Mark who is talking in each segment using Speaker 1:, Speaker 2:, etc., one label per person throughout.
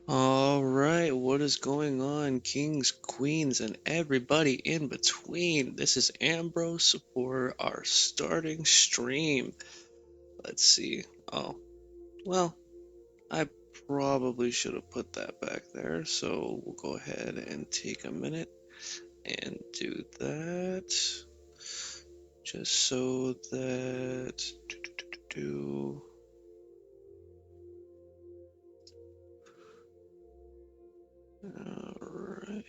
Speaker 1: All right, what is going on, kings, queens, and everybody in between? This is Ambrose for our starting stream. Let's see. Oh, well, I probably should have put that back there, so we'll go ahead and take a minute and do that. Just so that. Alright.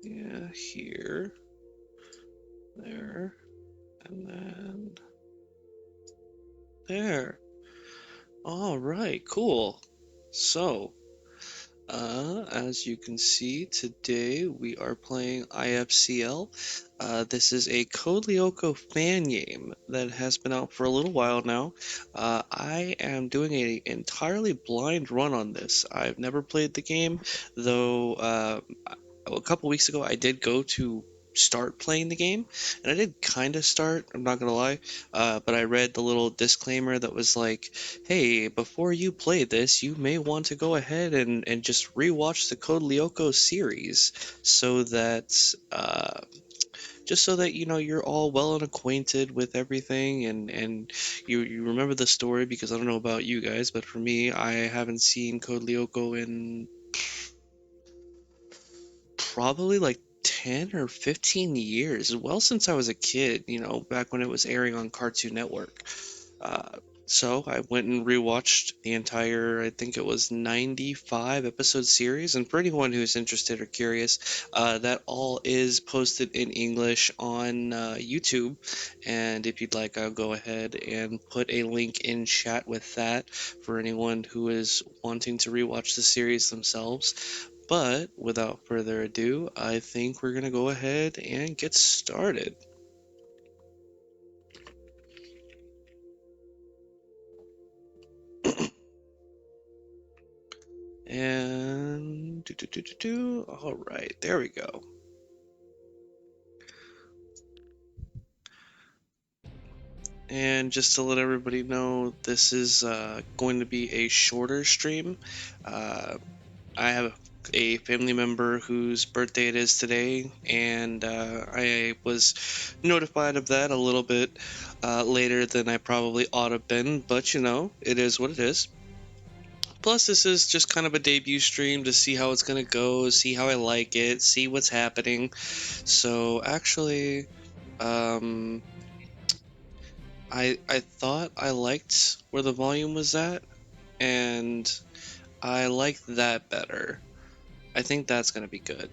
Speaker 1: Yeah, here. There. And then there. All right, cool. So, as you can see, today we are playing IFCL. This is a Code Lyoko fan game that has been out for a little while now. I am doing an entirely blind run on this. I've never played the game, though a couple weeks ago I did go to start playing the game, and I did kind of start, I'm not gonna lie, but I read the little disclaimer that was like, hey, before you play this, you may want to go ahead and just rewatch the Code Lyoko series so that just so that you're all well and acquainted with everything, and you remember the story, because I don't know about you guys, but for me, I haven't seen Code Lyoko in probably like 10 or 15 years, well, since I was a kid, back when it was airing on Cartoon Network. Uh, so I went and rewatched the entire, I think it was 95 episode series. And for anyone who's interested or curious, that all is posted in English on YouTube. And if you'd like, I'll go ahead and put a link in chat with that for anyone who is wanting to rewatch the series themselves. But without further ado, I think we're going to go ahead and get started. And all right, there we go. And just to let everybody know, this is going to be a shorter stream. I have a family member whose birthday it is today, and I was notified of that a little bit later than I probably ought to have been, but it is what it is. Plus, this is just kind of a debut stream to see how it's going to go, see how I like it, see what's happening. So, actually, um, I thought I liked where the volume was at, and I like that better. I think that's going to be good.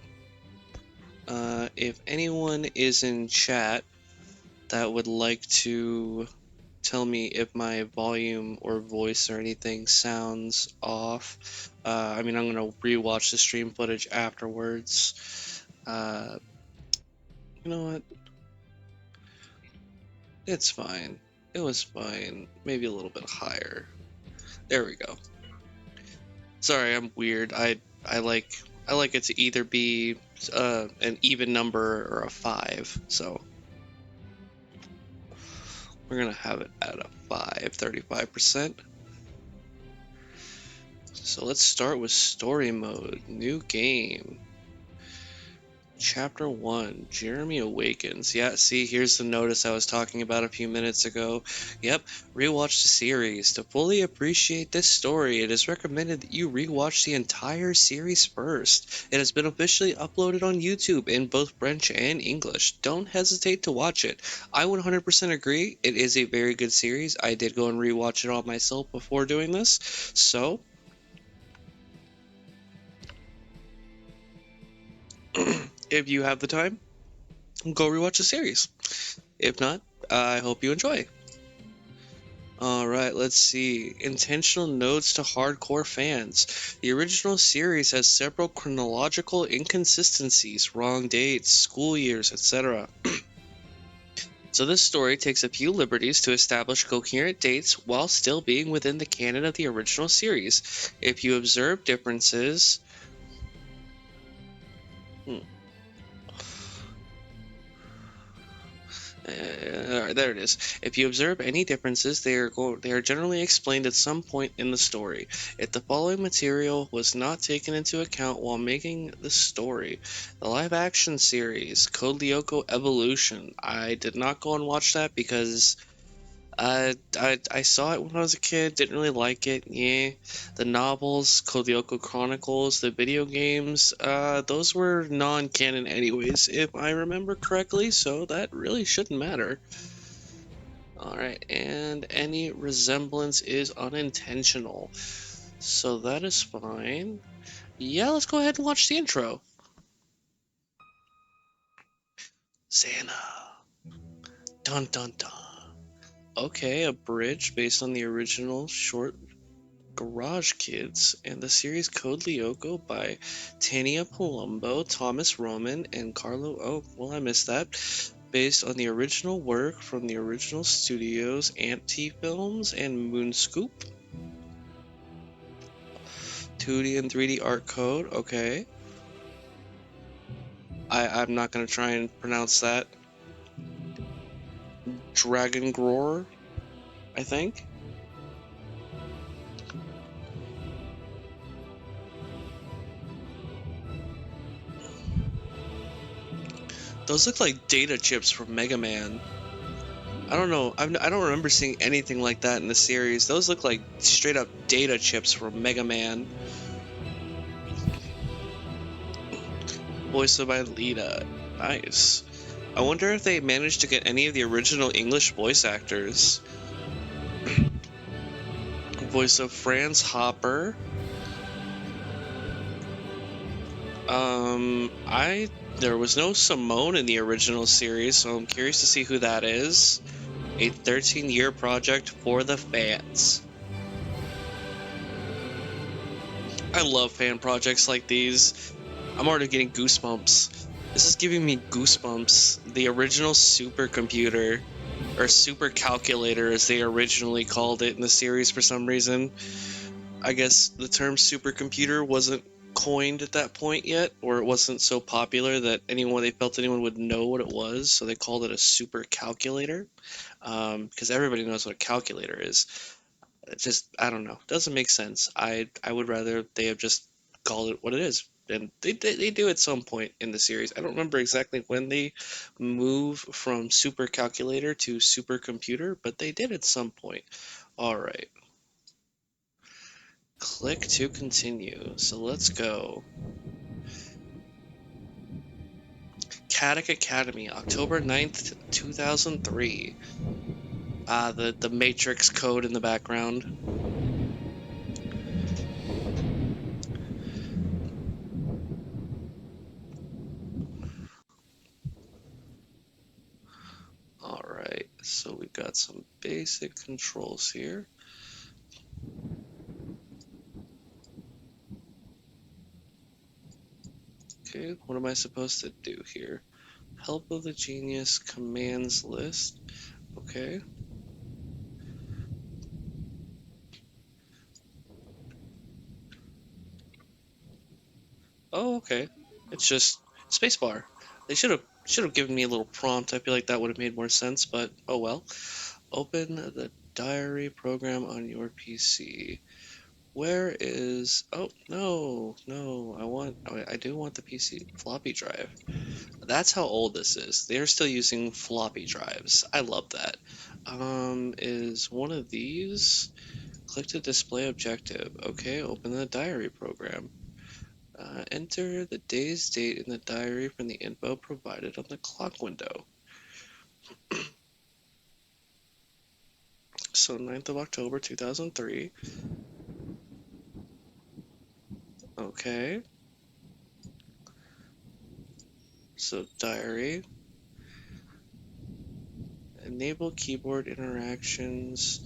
Speaker 1: If anyone is in chat that would like to tell me if my volume or voice or anything sounds off, I'm going to rewatch the stream footage afterwards. You know what? It's fine. It was fine. Maybe a little bit higher. There we go. Sorry, I'm weird. I like it to either be an even number or a 5. So we're gonna have it at a 5, 35%. So let's start with story mode. New game. Chapter 1, Jeremy Awakens. Yeah, see, here's the notice I was talking about a few minutes ago. Yep, rewatch the series. To fully appreciate this story, it is recommended that you rewatch the entire series first. It has been officially uploaded on YouTube in both French and English. Don't hesitate to watch it. I 100% agree, it is a very good series. I did go and rewatch it all myself before doing this, so if you have the time, go rewatch the series. If not, I hope you enjoy. Alright, let's see. Intentional notes to hardcore fans. The original series has several chronological inconsistencies, wrong dates, school years, etc. So this story takes a few liberties to establish coherent dates while still being within the canon of the original series. If you observe differences... right, there it is. If you observe any differences, they are generally explained at some point in the story. If the following material was not taken into account while making the story, the live action series Code Lyoko Evolution. I did not go and watch that because I saw it when I was a kid, didn't really like it. Yeah, the novels, Code Lyoko Chronicles, the video games, those were non-canon anyways, if I remember correctly. So that really shouldn't matter. All right, and any resemblance is unintentional, so that is fine. Yeah, let's go ahead and watch the intro. Xana. Dun dun dun. Okay, a bridge based on the original short Garage Kids and the series Code Lyoko by Tania Palumbo, Thomas Roman, and Carlo. Oh, well, I missed that. Based on the original work from the original studios Ant Films and Moonscoop. 2D and 3D art code. Okay. I'm not going to try and pronounce that. Dragon Grower, I think. Those look like data chips from Mega Man. I don't know. I don't remember seeing anything like that in the series. Those look like straight up data chips from Mega Man. Voiced by Lita. Nice. I wonder if they managed to get any of the original English voice actors. Voice of Franz Hopper. I there was no Simone in the original series, so I'm curious to see who that is. A 13-year project for the fans. I love fan projects like these. I'm already getting goosebumps. This is giving me goosebumps. The original supercomputer, or super calculator as they originally called it in the series for some reason. I guess the term supercomputer wasn't coined at that point yet, or it wasn't so popular that they felt anyone would know what it was, so they called it a super calculator. Because everybody knows what a calculator is. It just, I don't know, doesn't make sense. I would rather they have just called it what it is, and they do at some point in the series. I don't remember exactly when they move from super calculator to supercomputer, but they did at some point. All right, click to continue. So let's go. Caddick Academy, October 9th, 2003. The Matrix code in the background. All right, so we've got some basic controls here. Okay, what am I supposed to do here? Help of the genius commands list. Okay. Oh, okay. It's just spacebar. They should have given me a little prompt. I feel like that would have made more sense, but oh well. Open the diary program on your PC. Where is? Oh no, no. I do want the PC floppy drive. That's how old this is. They're still using floppy drives. I love that. Is one of these? Click to display objective. Okay, open the diary program. Enter the day's date in the diary from the info provided on the clock window. So 9th of October 2003. Okay. So diary. Enable keyboard interactions.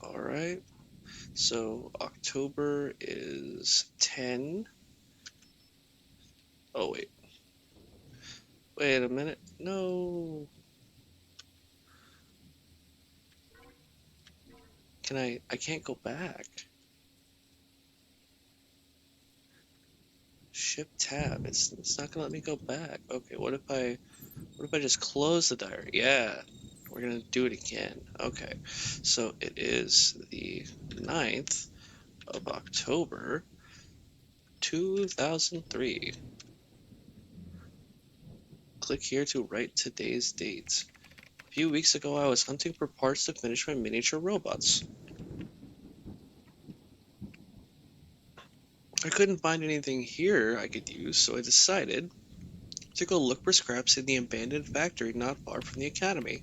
Speaker 1: Alright. So October is 10. Oh, wait. Wait a minute. No. I can't go back. Ship tab. It's not gonna let me go back. Okay, what if I What if I just close the diary? Yeah, we're gonna do it again. Okay, so it is the 9th of October, 2003. Click here to write today's date. A few weeks ago, I was hunting for parts to finish my miniature robots. I couldn't find anything here I could use, so I decided to go look for scraps in the abandoned factory not far from the academy.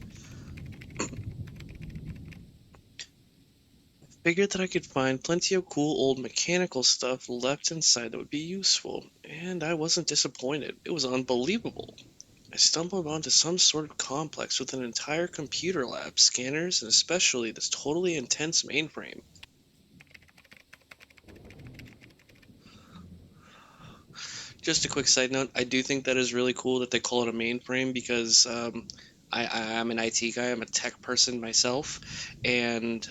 Speaker 1: Figured that I could find plenty of cool old mechanical stuff left inside that would be useful, and I wasn't disappointed. It was unbelievable. I stumbled onto some sort of complex with an entire computer lab, scanners, and especially this totally intense mainframe. Just a quick side note, I do think that is really cool that they call it a mainframe because I'm an IT guy, I'm a tech person myself, and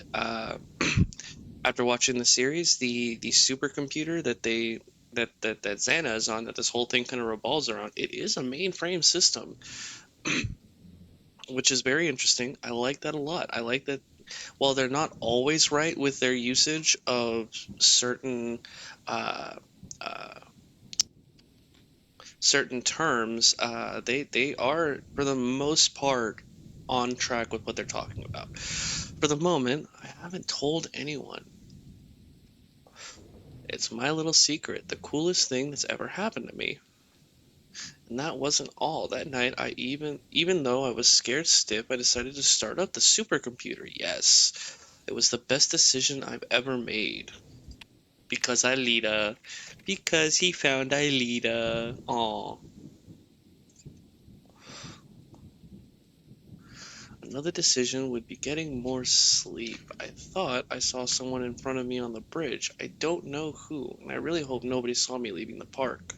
Speaker 1: after watching the series, the supercomputer that XANA is on, that this whole thing kind of revolves around, it is a mainframe system, which is very interesting. I like that a lot. I like that while they're not always right with their usage of certain uh, uh, certain terms, they are for the most part on track with what they're talking about. For the moment, I haven't told anyone. It's my little secret, the coolest thing that's ever happened to me. And that wasn't all. That night, even though I was scared stiff, I decided to start up the supercomputer. Yes, it was the best decision I've ever made. Because Alita. Because he found Alita. Aw. Another decision would be getting more sleep. I thought I saw someone in front of me on the bridge. I don't know who, and I really hope nobody saw me leaving the park.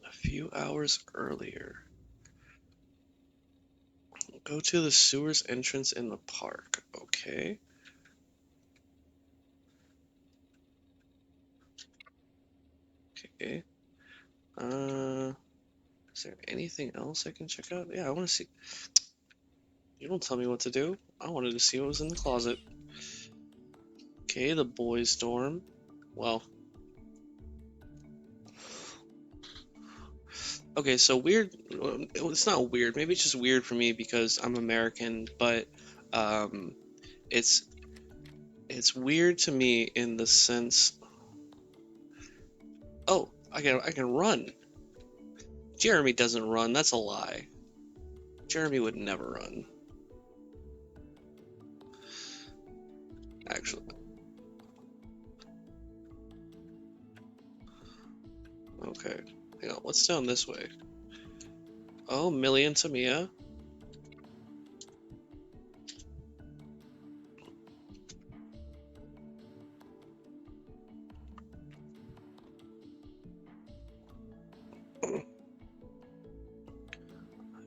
Speaker 1: A few hours earlier. Go to the sewers entrance in the park. Okay. Okay. Uh, is there anything else I can check out? Yeah, I want to see. You don't tell me what to do. I wanted to see what was in the closet. Okay, the boys' dorm. Well, okay, so weird. It's not weird. Maybe it's just weird for me because I'm American, but um, it's it's weird to me in the sense. Oh, I can run. Jeremy doesn't run. That's a lie. Jeremy would never run. Actually, okay. Hang on. What's down this way? Oh, Millie and Tamia.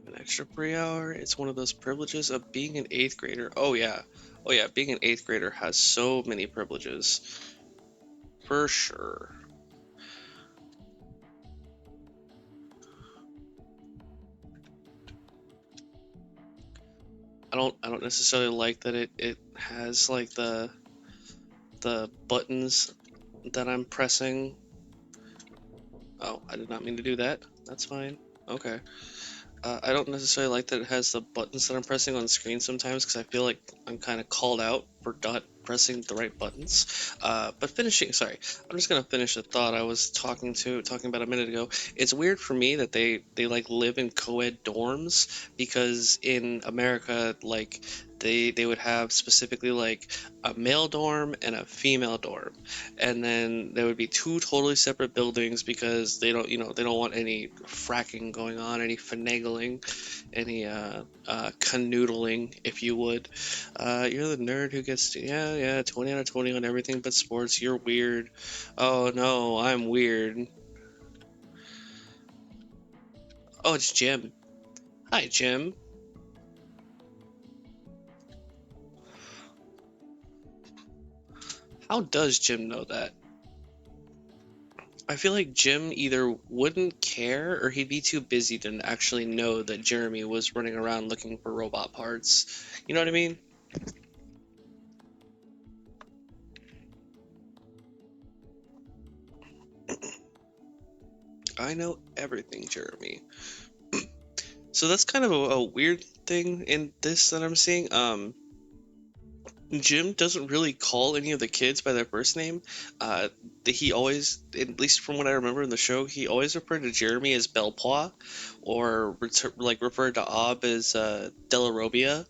Speaker 1: An extra free hour. It's one of those privileges of being an eighth grader. Oh yeah. Oh yeah. Being an eighth grader has so many privileges. For sure. I don't necessarily like that it has like the buttons that I'm pressing. Oh, I did not mean to do that. That's fine. Okay. I don't necessarily like that it has the buttons that I'm pressing on the screen sometimes because I feel like I'm kind of called out for not pressing the right buttons. But finishing, sorry, I'm just gonna finish the thought I was talking about a minute ago. It's weird for me that they like live in co-ed dorms because in America, like they would have specifically like a male dorm and a female dorm, and then there would be two totally separate buildings because they don't want any fracking going on, any finagling, any canoodling, if you would. You're the nerd who gets to, yeah, 20 out of 20 on everything but sports. You're weird. Oh no, I'm weird. Oh, it's Jim. Hi, Jim. How does Jim know that? I feel like Jim either wouldn't care or he'd be too busy to actually know that Jeremy was running around looking for robot parts. You know what I mean? I know everything, Jeremy. So that's kind of a weird thing in this that I'm seeing. Jim doesn't really call any of the kids by their first name. Uh, he always, at least from what I remember in the show, he always referred to Jeremy as Belpois, or like referred to Ob as Delarobia,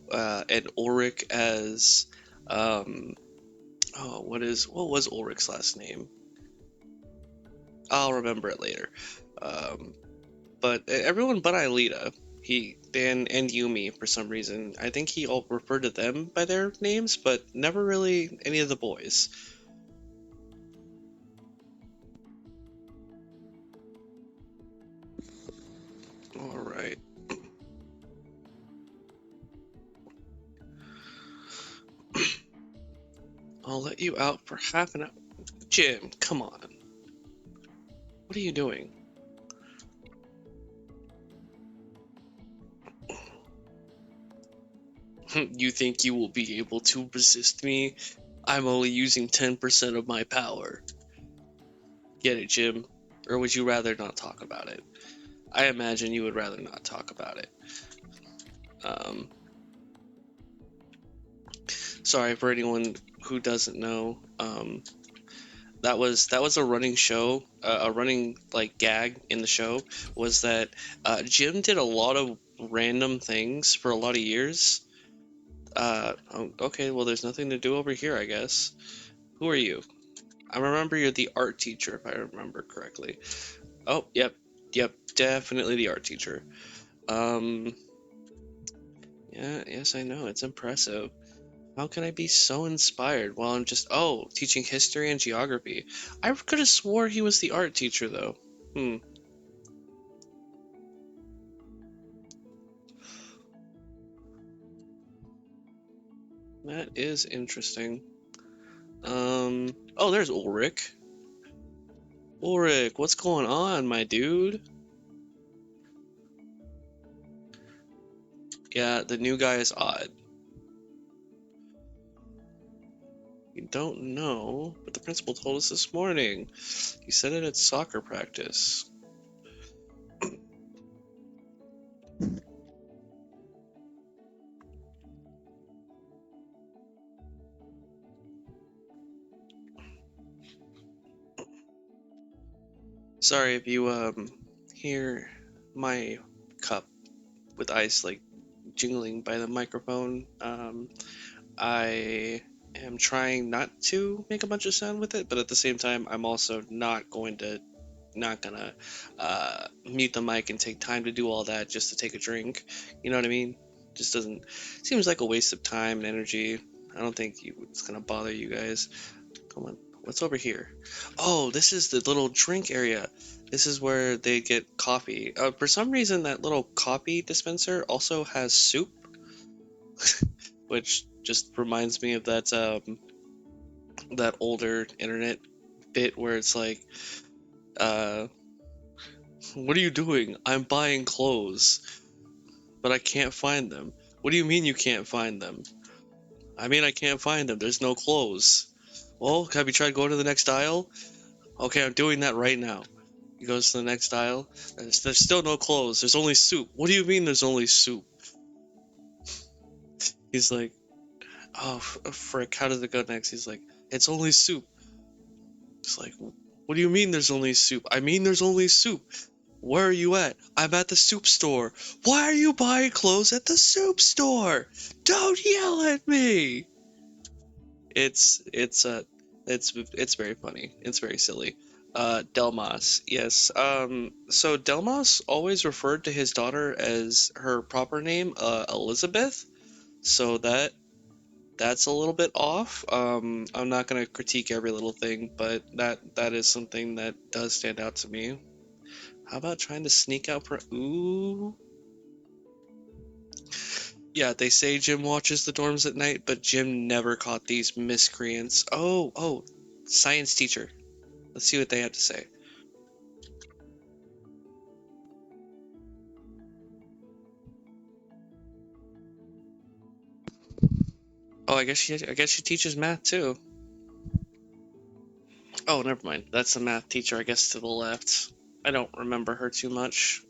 Speaker 1: and Ulrich as um, oh, what was Ulrich's last name? I'll remember it later. Um, but everyone but Aelita, he and Yumi for some reason. I think he all referred to them by their names, but never really any of the boys. All right, I'll let you out for half an hour. Jim, come on. What are you doing? You think you will be able to resist me? I'm only using 10% of my power. Get it, Jim? Or would you rather not talk about it? I imagine you would rather not talk about it. Um, Sorry for anyone who doesn't know. That was a running show, a running like gag in the show was that Jim did a lot of random things for a lot of years. Oh, okay, well, there's nothing to do over here, I guess. Who are you? I remember you're the art teacher, if I remember correctly. Oh, yep, definitely the art teacher. Um, yeah, yes, I know, it's impressive. How can I be so inspired while I'm just, oh, teaching history and geography? I could have swore he was the art teacher, though. Hmm, that is interesting. Oh, there's Ulrich. Ulrich, what's going on, my dude? Yeah, the new guy is odd. You don't know, but the principal told us this morning. He said it at soccer practice. Sorry if you hear my cup with ice like jingling by the microphone. I am trying not to make a bunch of sound with it, but at the same time, I'm also not gonna mute the mic and take time to do all that just to take a drink. You know what I mean? Just doesn't seems like a waste of time and energy. I don't think it's gonna bother you guys. Come on, what's over here? Oh, this is the little drink area. This is where they get coffee. For some reason, that little coffee dispenser also has soup, which just reminds me of that older internet bit where it's like, uh, "What are you doing? I'm buying clothes, but I can't find them." What do you mean you can't find them? I mean I can't find them. There's no clothes. Well, have you tried going to the next aisle? Okay, I'm doing that right now. He goes to the next aisle. There's still no clothes. There's only soup. What do you mean there's only soup? He's like, oh, frick, how does it go next? He's like, it's only soup. It's like, what do you mean there's only soup? I mean there's only soup. Where are you at? I'm at the soup store. Why are you buying clothes at the soup store? Don't yell at me. It's it's uh it's very funny. It's very silly. Delmas, yes. So Delmas always referred to his daughter as her proper name, Elizabeth. So that's a little bit off. I'm not gonna critique every little thing, but that is something that does stand out to me. How about trying to sneak out? Ooh, Yeah, they say Jim watches the dorms at night, but Jim never caught these miscreants. Oh, science teacher. Let's see what they have to say. Oh, I guess she teaches math too. Oh, never mind. That's the math teacher, I guess, to the left. I don't remember her too much.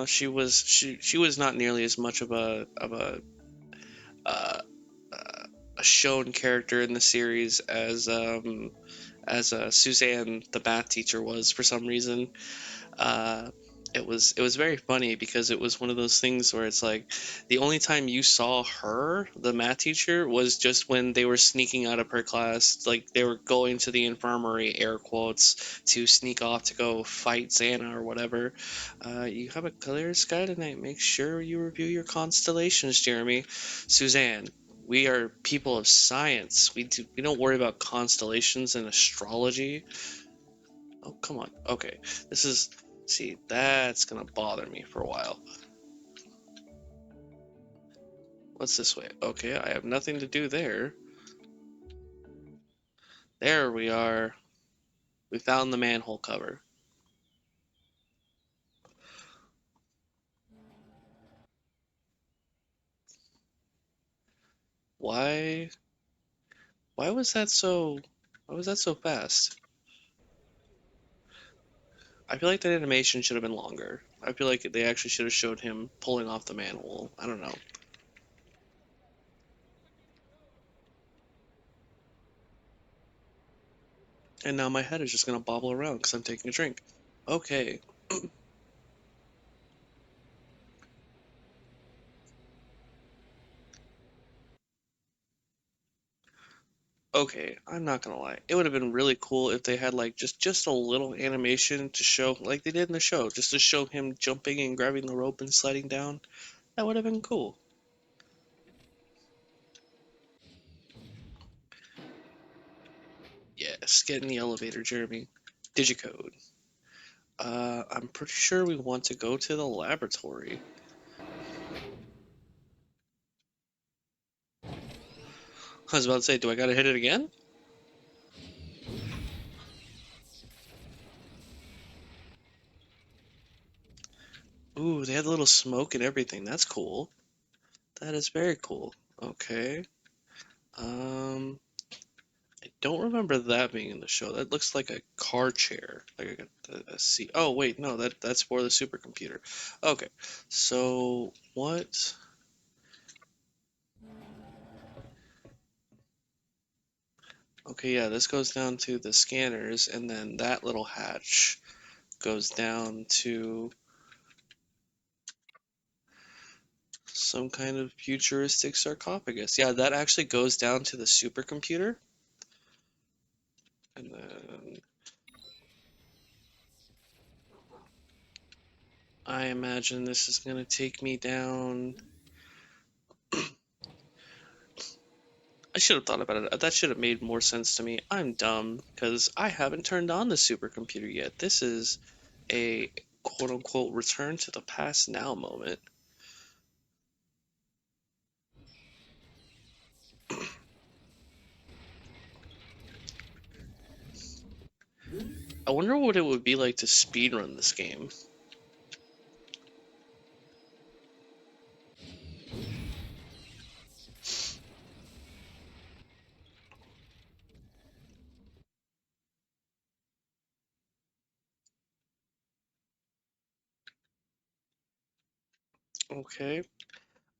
Speaker 1: She was not nearly as much of uh, a shown character in the series as Suzanne, the math teacher, was for some reason. uh, it was very funny because it was one of those things where it's like the only time you saw her, the math teacher, was just when they were sneaking out of her class, like they were going to the infirmary, air quotes, to sneak off to go fight XANA or whatever. You have a clear sky tonight. Make sure you review your constellations, Jeremy. Suzanne, we are people of science. We don't worry about constellations and astrology. Oh, come on. Okay. This is. See, that's gonna bother me for a while. What's this way? Okay, I have nothing to do there. There we are. We found the manhole cover. Why? Why was that so? Why was that so fast? I feel like that animation should have been longer. I feel like they actually should have showed him pulling off the manhole. I don't know. And now my head is just gonna bobble around because I'm taking a drink. Okay. Okay, I'm not gonna lie. It would have been really cool if they had like just a little animation to show, like they did in the show, just to show him jumping and grabbing the rope and sliding down. That would have been cool. Yes, get in the elevator, Jeremy. Digicode. I'm pretty sure we want to go to the laboratory. I was about to say, do I gotta hit it again? Ooh, they had a little smoke and everything. That's cool. That is very cool. Okay. Um, I don't remember that being in the show. That looks like a car chair, like a seat. Oh wait, no, that's for the supercomputer. Okay, so what? Okay, yeah, this goes down to the scanners, and then that little hatch goes down to some kind of futuristic sarcophagus. Yeah, that actually goes down to the supercomputer, and then I imagine this is gonna take me down. I should have thought about it. That should have made more sense to me. I'm dumb because I haven't turned on the supercomputer yet. This is a quote unquote return to the past now moment. I wonder what it would be like to speedrun this game. Okay.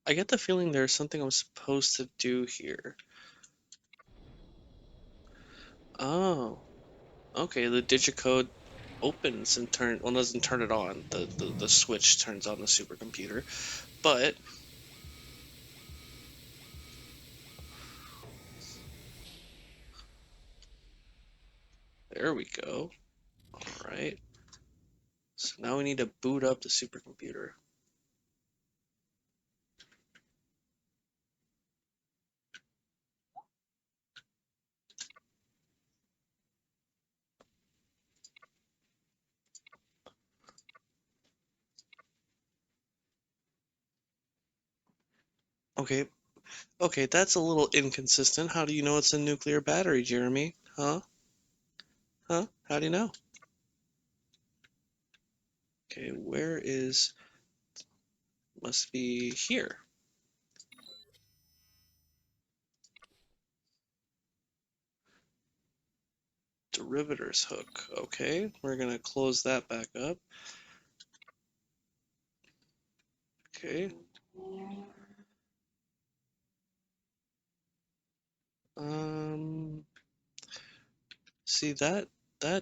Speaker 1: I get the feeling there's something I'm supposed to do here. Oh, okay. The digicode opens and well, doesn't turn it on. The switch turns on the supercomputer. But there we go. All right. So now we need to boot up the supercomputer. Okay, okay, that's a little inconsistent. How do you know it's a nuclear battery, Jeremy? Huh? Huh? How do you know? Okay, where is... Must be here. Derivators hook. Okay, we're gonna close that back up. Okay. Um, see that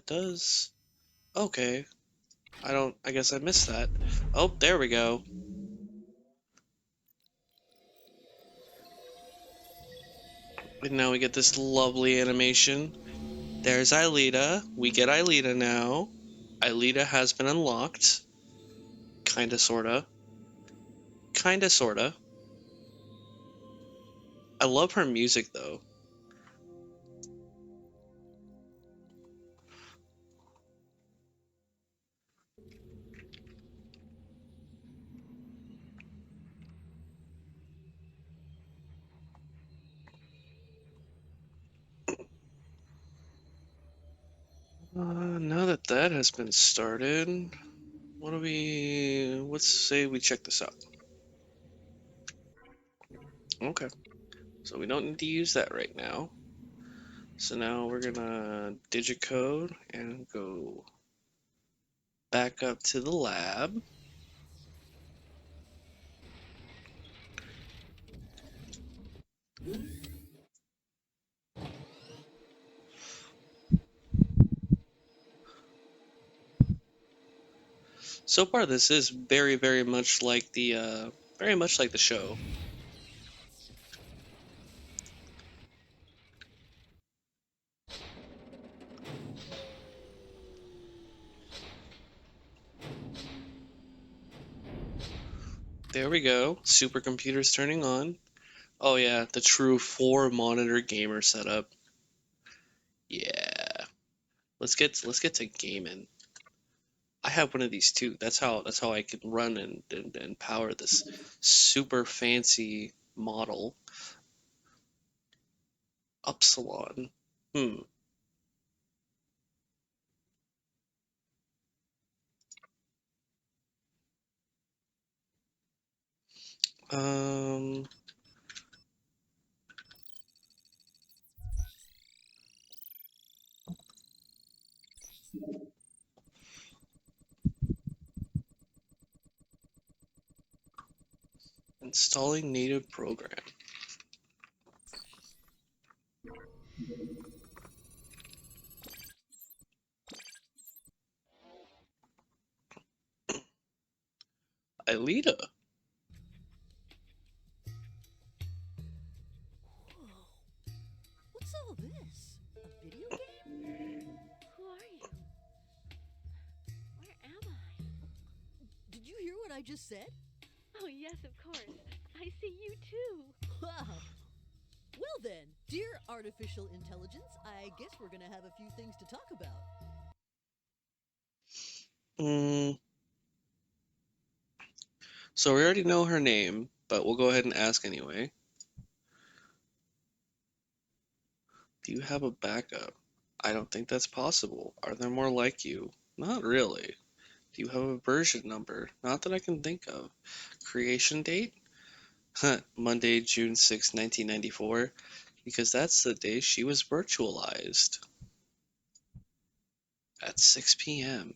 Speaker 1: does... Okay. I guess I missed that. Oh, there we go. And now we get this lovely animation. There's Aelita. We get Aelita now. Aelita has been unlocked. Kinda sorta. Kinda sorta. I love her music though. Now that that has been started, let's say we check this out. Okay, so we don't need to use that right now. So now we're gonna digicode and go back up to the lab. So far, this is very much like very much like the show. There we go. Supercomputer's turning on. Oh yeah, the true four monitor gamer setup. Yeah. Let's get to gaming. I have one of these too. That's how I can run and power this super fancy model. Upsilon. Hmm. Um Installing native program. Alita.
Speaker 2: Whoa, what's all this? A video game?
Speaker 3: Who are you? Where am I?
Speaker 2: Did you hear what I just said?
Speaker 3: Oh, yes, of course. I see you too.
Speaker 2: Wow. Well then, dear artificial intelligence, I guess we're gonna have a few things to talk about.
Speaker 1: Mm, so we already know her name, but we'll go ahead and ask anyway. Do you have a backup? I don't think that's possible. Are there more like you? Not really. Do you have a version number? Not that I can think of. Creation date? Huh, Monday, June 6, 1994. Because that's the day she was virtualized. At 6 p.m.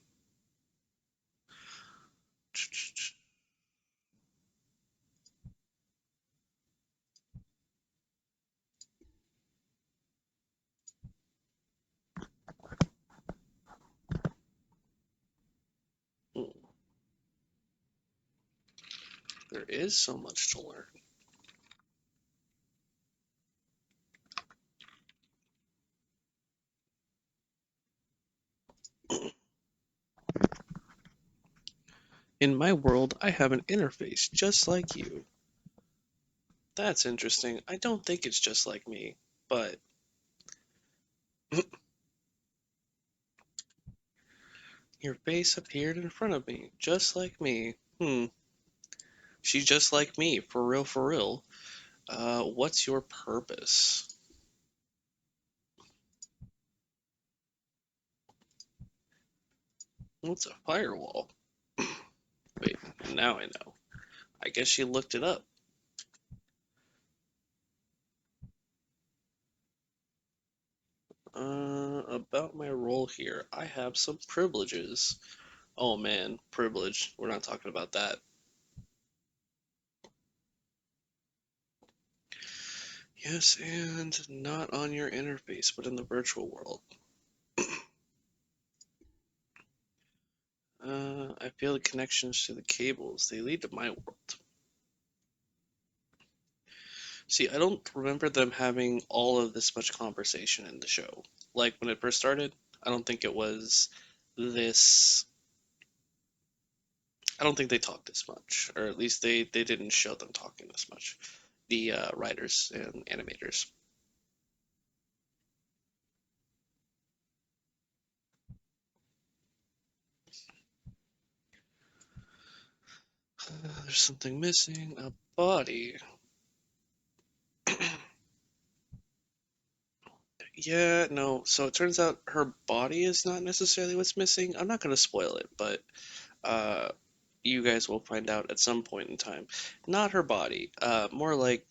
Speaker 1: There is so much to learn. In my world, I have an interface just like you. That's interesting. I don't think it's just like me, but your face appeared in front of me, just like me. Hmm. She's just like me, for real, for real. What's your purpose? What's a firewall? Wait, now I know. I guess she looked it up. About my role here, I have some privileges. Oh man, privilege. We're not talking about that. Yes, and not on your interface, but in the virtual world. I feel the connections to the cables. They lead to my world. See, I don't remember them having all of this much conversation in the show. Like when it first started, I don't think it was this. I don't think they talked this much, or at least they didn't show them talking this much. The writers and animators. There's something missing. A body. Yeah, no. So it turns out her body is not necessarily what's missing. I'm not going to spoil it, but uh, you guys will find out at some point in time. Not her body, more like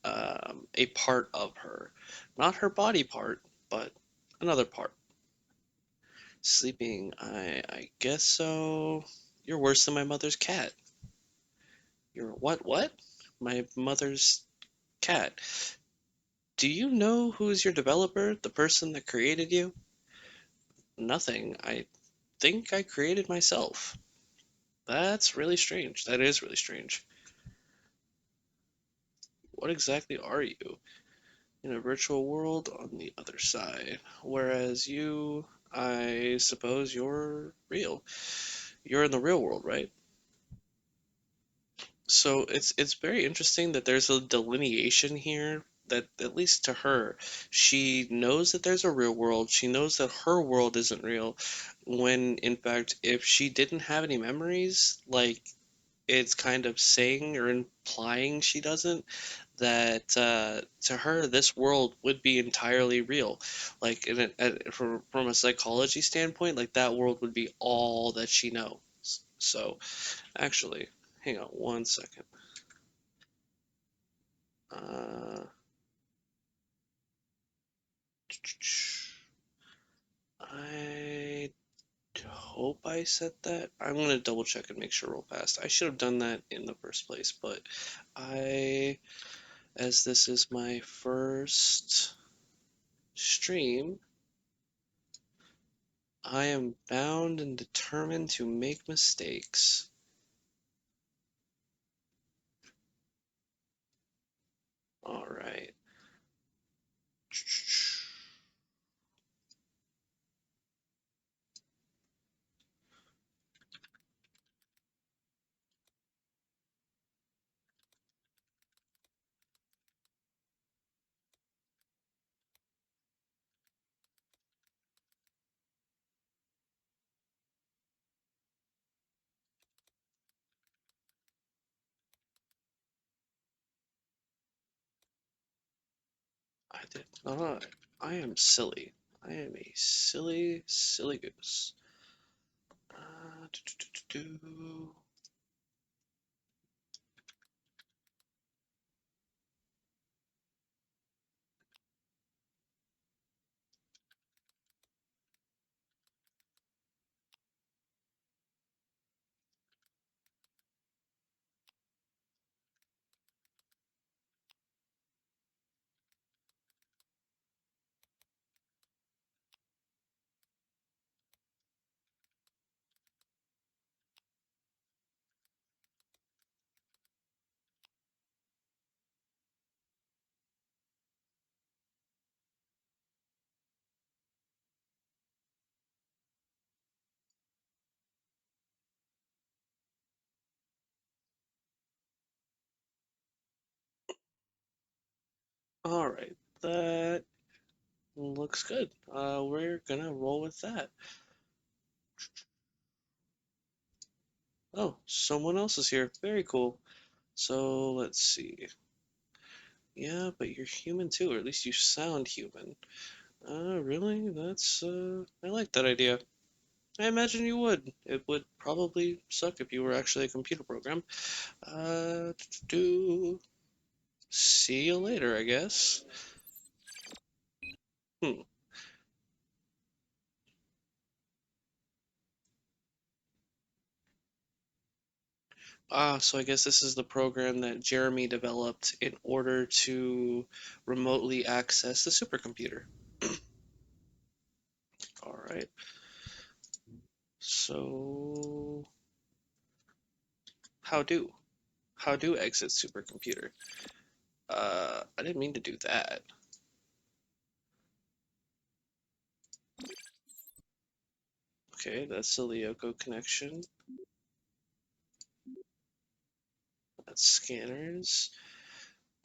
Speaker 1: a part of her. Not her body part, but another part. Sleeping, I guess so. You're worse than my mother's cat. You're what? What? My mother's cat. Do you know who's your developer? The person that created you? Nothing. I think I created myself. That's really strange. That is really strange. What exactly are you? In a virtual world on the other side. Whereas you, I suppose you're real. You're in the real world, right? So it's very interesting that there's a delineation here that at least to her, she knows that there's a real world. She knows that her world isn't real. When in fact, if she didn't have any memories, like it's kind of saying or implying she doesn't, that to her this world would be entirely real. Like from a psychology standpoint, like that world would be all that she knows. So actually, hang on one second. Uh, I hope I said that. I'm gonna double check and make sure real fast. I should have done that in the first place, but I, as this is my first stream, I am bound and determined to make mistakes. All right. I did not. I am silly. I am a silly, silly goose. Uh, do, do, do, do, do. All right. That looks good. We're gonna roll with that. Oh, someone else is here. Very cool. So let's see. Yeah, but you're human too, or at least you sound human. Really? I like that idea. I imagine you would. It would probably suck if you were actually a computer program. Do see you later, I guess. Hmm. So I guess this is the program that Jeremy developed in order to remotely access the supercomputer. All right. So how do? How do exit supercomputer? I didn't mean to do that. Okay, that's the Lyoko connection. That's scanners.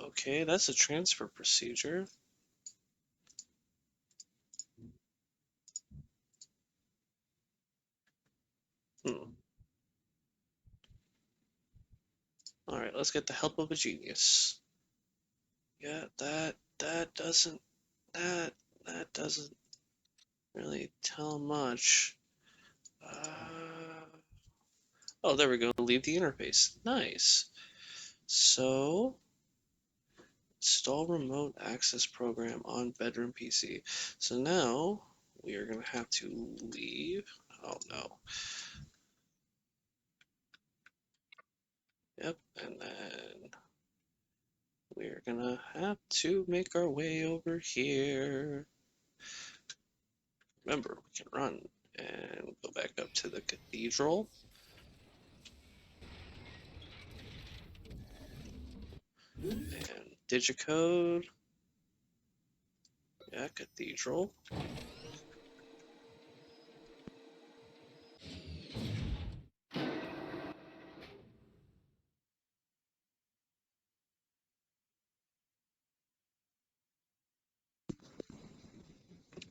Speaker 1: Okay, that's a transfer procedure. Hmm. All right, let's get the help of a genius. Yeah, that that doesn't really tell much. Uh, oh, there we go. Leave the interface. Nice. So, install remote access program on bedroom PC. So now we are going to have to leave. Oh no. Yep. And then we're going to have to make our way over here. Remember, we can run and go back up to the cathedral. And digicode. Yeah, cathedral.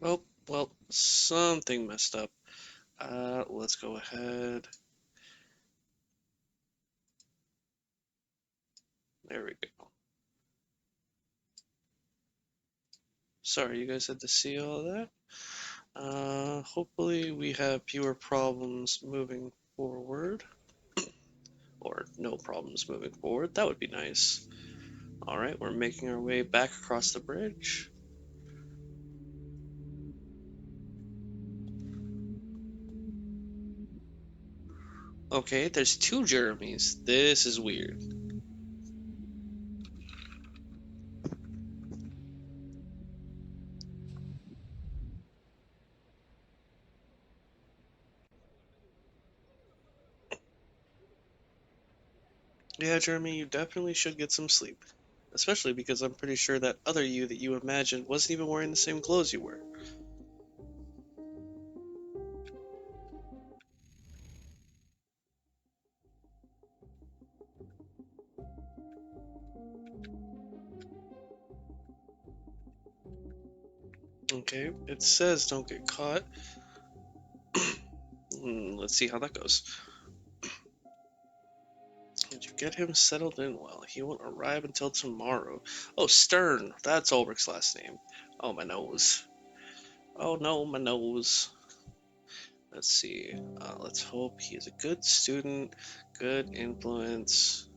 Speaker 1: Oh, well, something messed up. Let's go ahead. There we go. Sorry, you guys had to see all that. Hopefully we have fewer problems moving forward. Or no problems moving forward. That would be nice. Alright, we're making our way back across the bridge. Okay, there's two Jeremys. This is weird. Yeah, Jeremy, you definitely should get some sleep. Especially because I'm pretty sure that other you that you imagined wasn't even wearing the same clothes you were. Okay, it says don't get caught. Let's see how that goes. Did you get him settled in well? He won't arrive until tomorrow. Oh, Stern. That's Ulrich's last name. Oh, my nose. Oh no, my nose. Let's see. Let's hope he is a good student, good influence,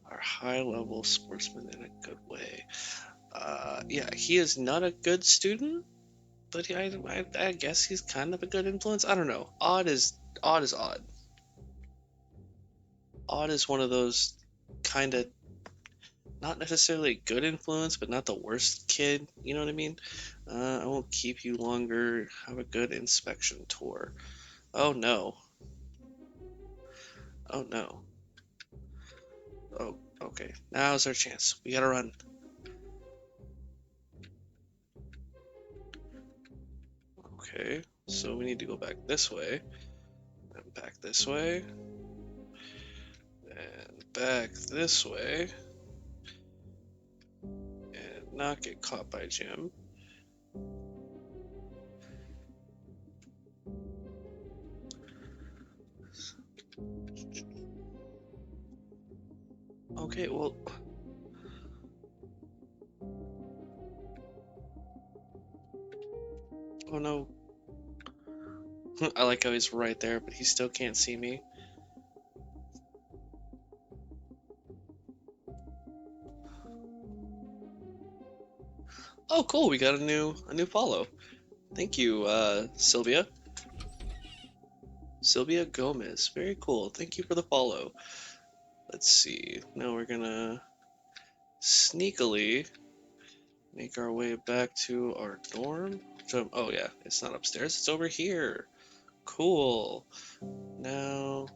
Speaker 1: or high level sportsman in a good way. Yeah, he is not a good student, but I guess he's kind of a good influence. I don't know. Odd is odd. Odd is one of those kind of not necessarily a good influence, but not the worst kid. You know what I mean? I won't keep you longer. Have a good inspection tour. Oh no. Oh no. Oh, okay. Now's our chance. We gotta run. Okay. So we need to go back this way, and back this way, and back this way, and not get caught by Jim. Okay, well, oh no. I like how he's right there, but he still can't see me. Oh, cool, we got a new follow. Thank you, Sylvia. Sylvia Gomez. Very cool. Thank you for the follow. Let's see. Now we're gonna sneakily make our way back to our dorm. Oh yeah, it's not upstairs, it's over here. Cool. Now,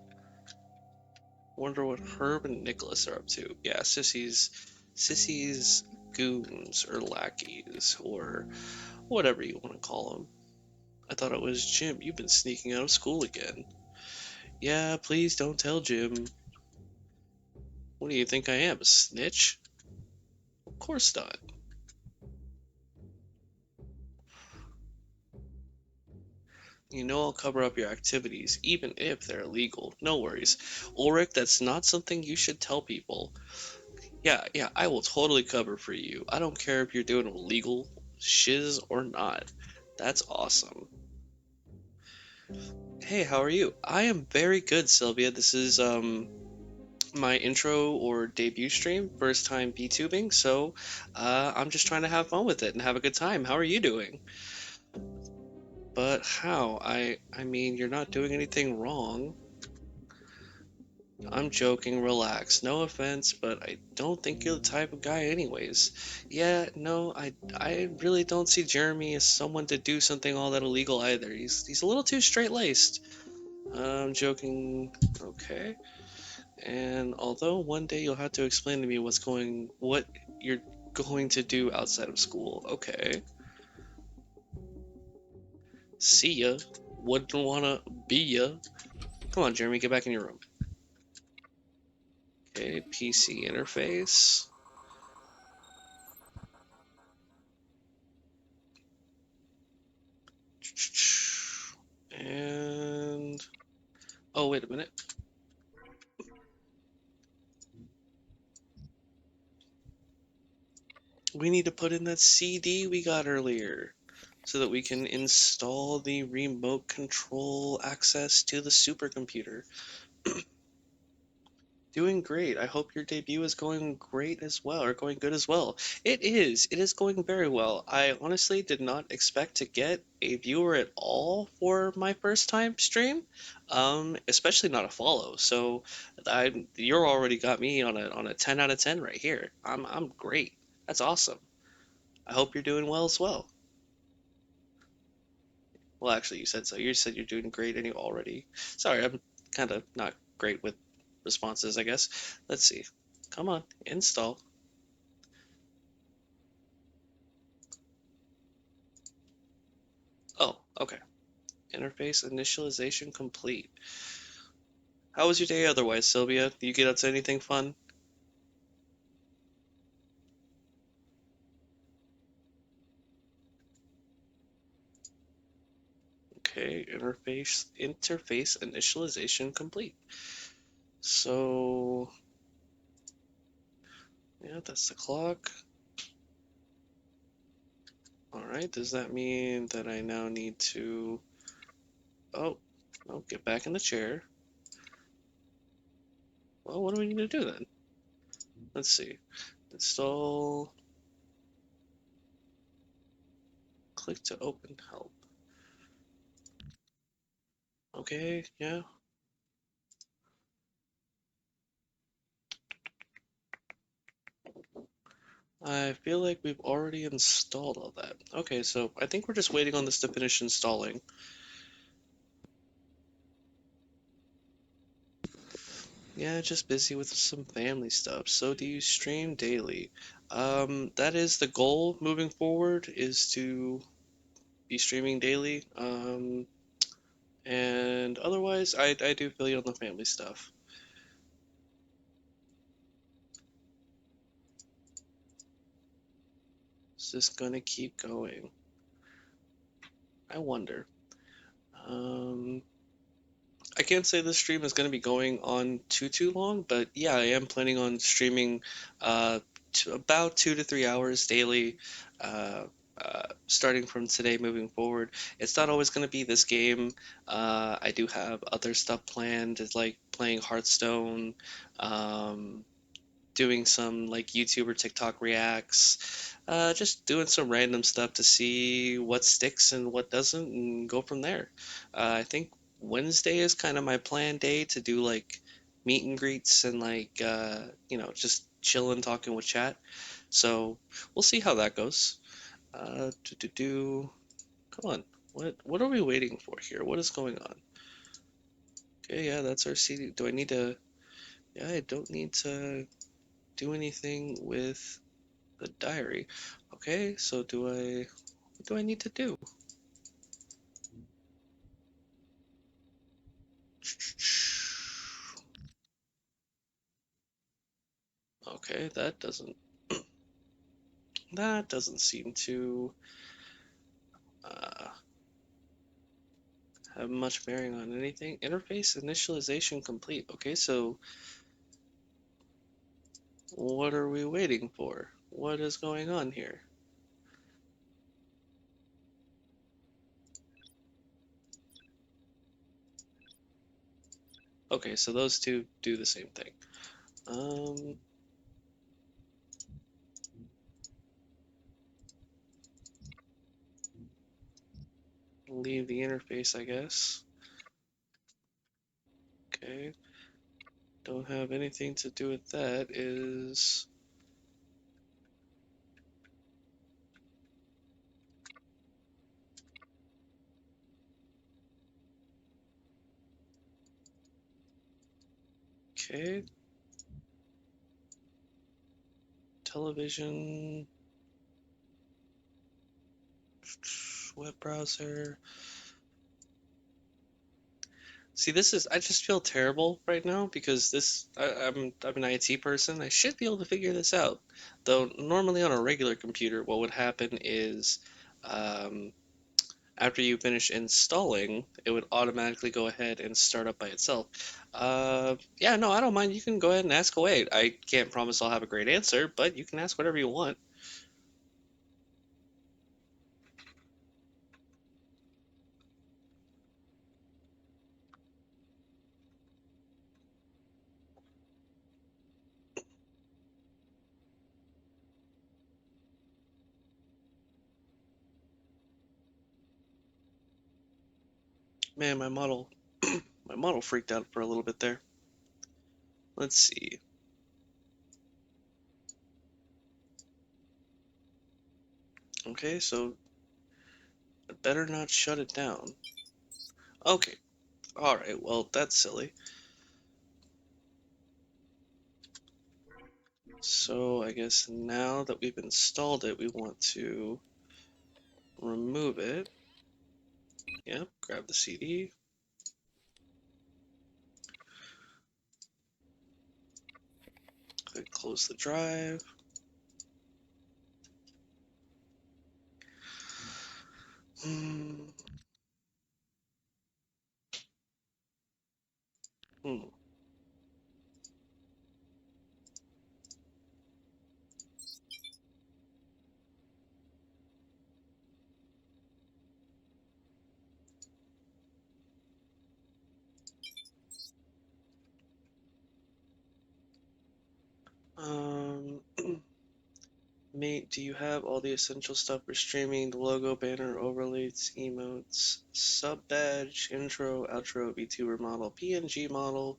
Speaker 1: wonder what Herb and Nicholas are up to. Yeah, Sissy's goons or lackeys or whatever you want to call them. I thought it was Jim. You've been sneaking out of school again. Yeah, please don't tell Jim. What do you think I am, a snitch? Of course not. You know I'll cover up your activities, even if they're illegal. No worries. Ulrich, that's not something you should tell people. Yeah, I will totally cover for you. I don't care if you're doing illegal shiz or not. That's awesome. Hey, how are you? I am very good, Sylvia. This is my intro or debut stream, first time VTubing, so I'm just trying to have fun with it and have a good time. How are you doing? But how? I mean, you're not doing anything wrong. I'm joking, relax. No offense, but I don't think you're the type of guy anyways. Yeah, no, I really don't see Jeremy as someone to do something all that illegal either. He's a little too straight-laced. I'm joking. Okay. And although one day you'll have to explain to me what you're going to do outside of school. Okay. See ya. Wouldn't wanna be ya. Come on, Jeremy, get back in your room. Okay, PC interface. And oh, wait a minute. We need to put in that CD we got earlier so that we can install the remote control access to the supercomputer. Doing great. I hope your debut is going great as well, or going good as well. It is. It is going very well. I honestly did not expect to get a viewer at all for my first time stream, especially not a follow. So you're already got me on a 10 out of 10 right here. I'm great. That's awesome. I hope you're doing well as well. Well, actually, you said so. You said you're doing great and you already. Sorry, I'm kind of not great with responses, I guess. Let's see. Come on, install. Oh, okay. Interface initialization complete. How was your day otherwise, Sylvia? Did you get up to anything fun? Okay, interface initialization complete. So, yeah, that's the clock. All right, does that mean that I now need to... Oh, no, get back in the chair. Well, what do we need to do then? Let's see. Install. Click to open help. Okay, yeah. I feel like we've already installed all that. Okay, so I think we're just waiting on this to finish installing. Yeah, just busy with some family stuff. So do you stream daily? That is the goal moving forward, is to be streaming daily. And otherwise, I do feel you on the family stuff. Is this gonna keep going? I wonder. Um, I can't say this stream is going to be going on too long, but yeah, I am planning on streaming uh, about 2 to 3 hours daily, uh, starting from today moving forward. It's not always going to be this game. I do have other stuff planned, like playing Hearthstone, um, doing some like YouTube or TikTok reacts, just doing some random stuff to see what sticks and what doesn't, and go from there. I think Wednesday is kind of my planned day to do like meet and greets and like just chilling, talking with chat. So we'll see how that goes. Do. Come on. What are we waiting for here? What is going on? Okay, yeah, that's our CD. Do I need to? Yeah, I don't need to do anything with the diary. Okay, so what do I need to do? Okay, that doesn't seem to uh, have much bearing on anything. Interface initialization complete. Okay, so what are we waiting for? What is going on here? Okay, so those two do the same thing. Um, leave the interface, I guess. Okay, don't have anything to do with that. Is okay. Television, web browser. See, I just feel terrible right now because I'm an IT person. I should be able to figure this out. Though normally on a regular computer, what would happen is, um, after you finish installing, it would automatically go ahead and start up by itself. Yeah, no, I don't mind. You can go ahead and ask away. I can't promise I'll have a great answer, but you can ask whatever you want. Man, my model freaked out for a little bit there. Let's see. Okay, so I better not shut it down. Okay, all right, well, that's silly. So I guess now that we've installed it, we want to remove it. Yep, grab the CD, click close the drive. Hmm. Hmm. Um, Mate, do you have all the essential stuff for streaming? The logo, banner, overlays, emotes, sub badge, intro, outro, VTuber model, PNG model,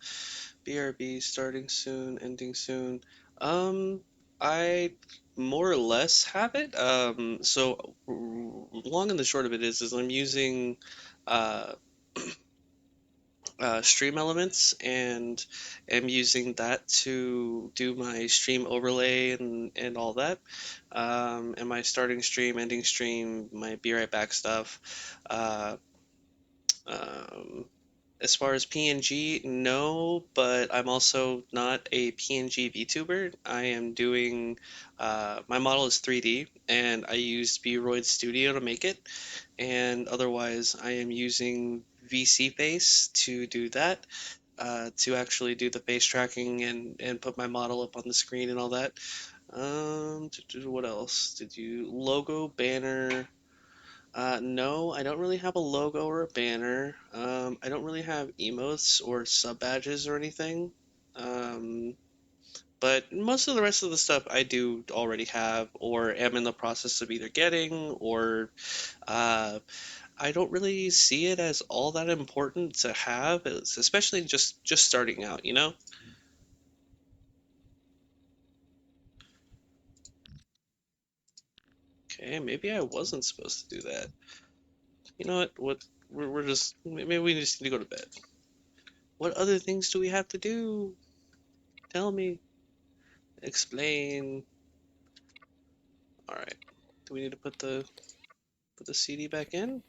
Speaker 1: BRB, starting soon, ending soon. Um, I more or less have it. So long and the short of it is I'm using uh, Stream Elements and am using that to do my stream overlay and all that. And my starting stream, ending stream, my be right back stuff. Uh, um, As far as PNG, no, but I'm also not a PNG VTuber. I am doing, my model is 3D, and I used VRoid Studio to make it, and otherwise I am using VC Face to do that, to actually do the face tracking and put my model up on the screen and all that. What else did you? Logo, banner. No, I don't really have a logo or a banner. I don't really have emotes or sub badges or anything. Um, but most of the rest of the stuff I do already have or am in the process of either getting or uh, I don't really see it as all that important to have, especially just starting out, you know? Okay, maybe I wasn't supposed to do that. You know what? We're just maybe we just need to go to bed. What other things do we have to do? Tell me. Explain. All right. Do we need to put the CD back in?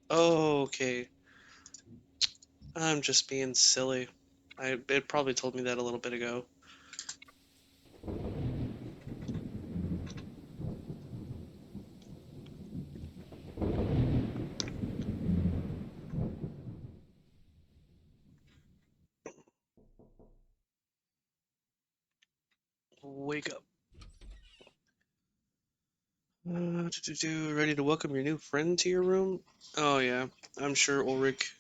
Speaker 1: Oh, okay. I'm just being silly. It probably told me that a little bit ago. Wake up. Ready to welcome your new friend to your room? Oh yeah, I'm sure Ulrich,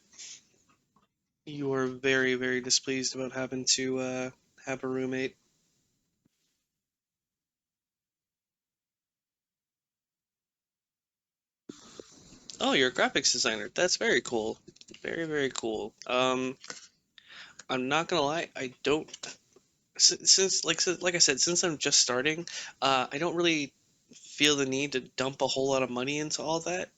Speaker 1: you are very, very displeased about having to have a roommate. Oh, you're a graphics designer. That's very cool. Very, very cool. I'm not gonna lie, I don't since like I said, since I'm just starting, I don't really feel the need to dump a whole lot of money into all that.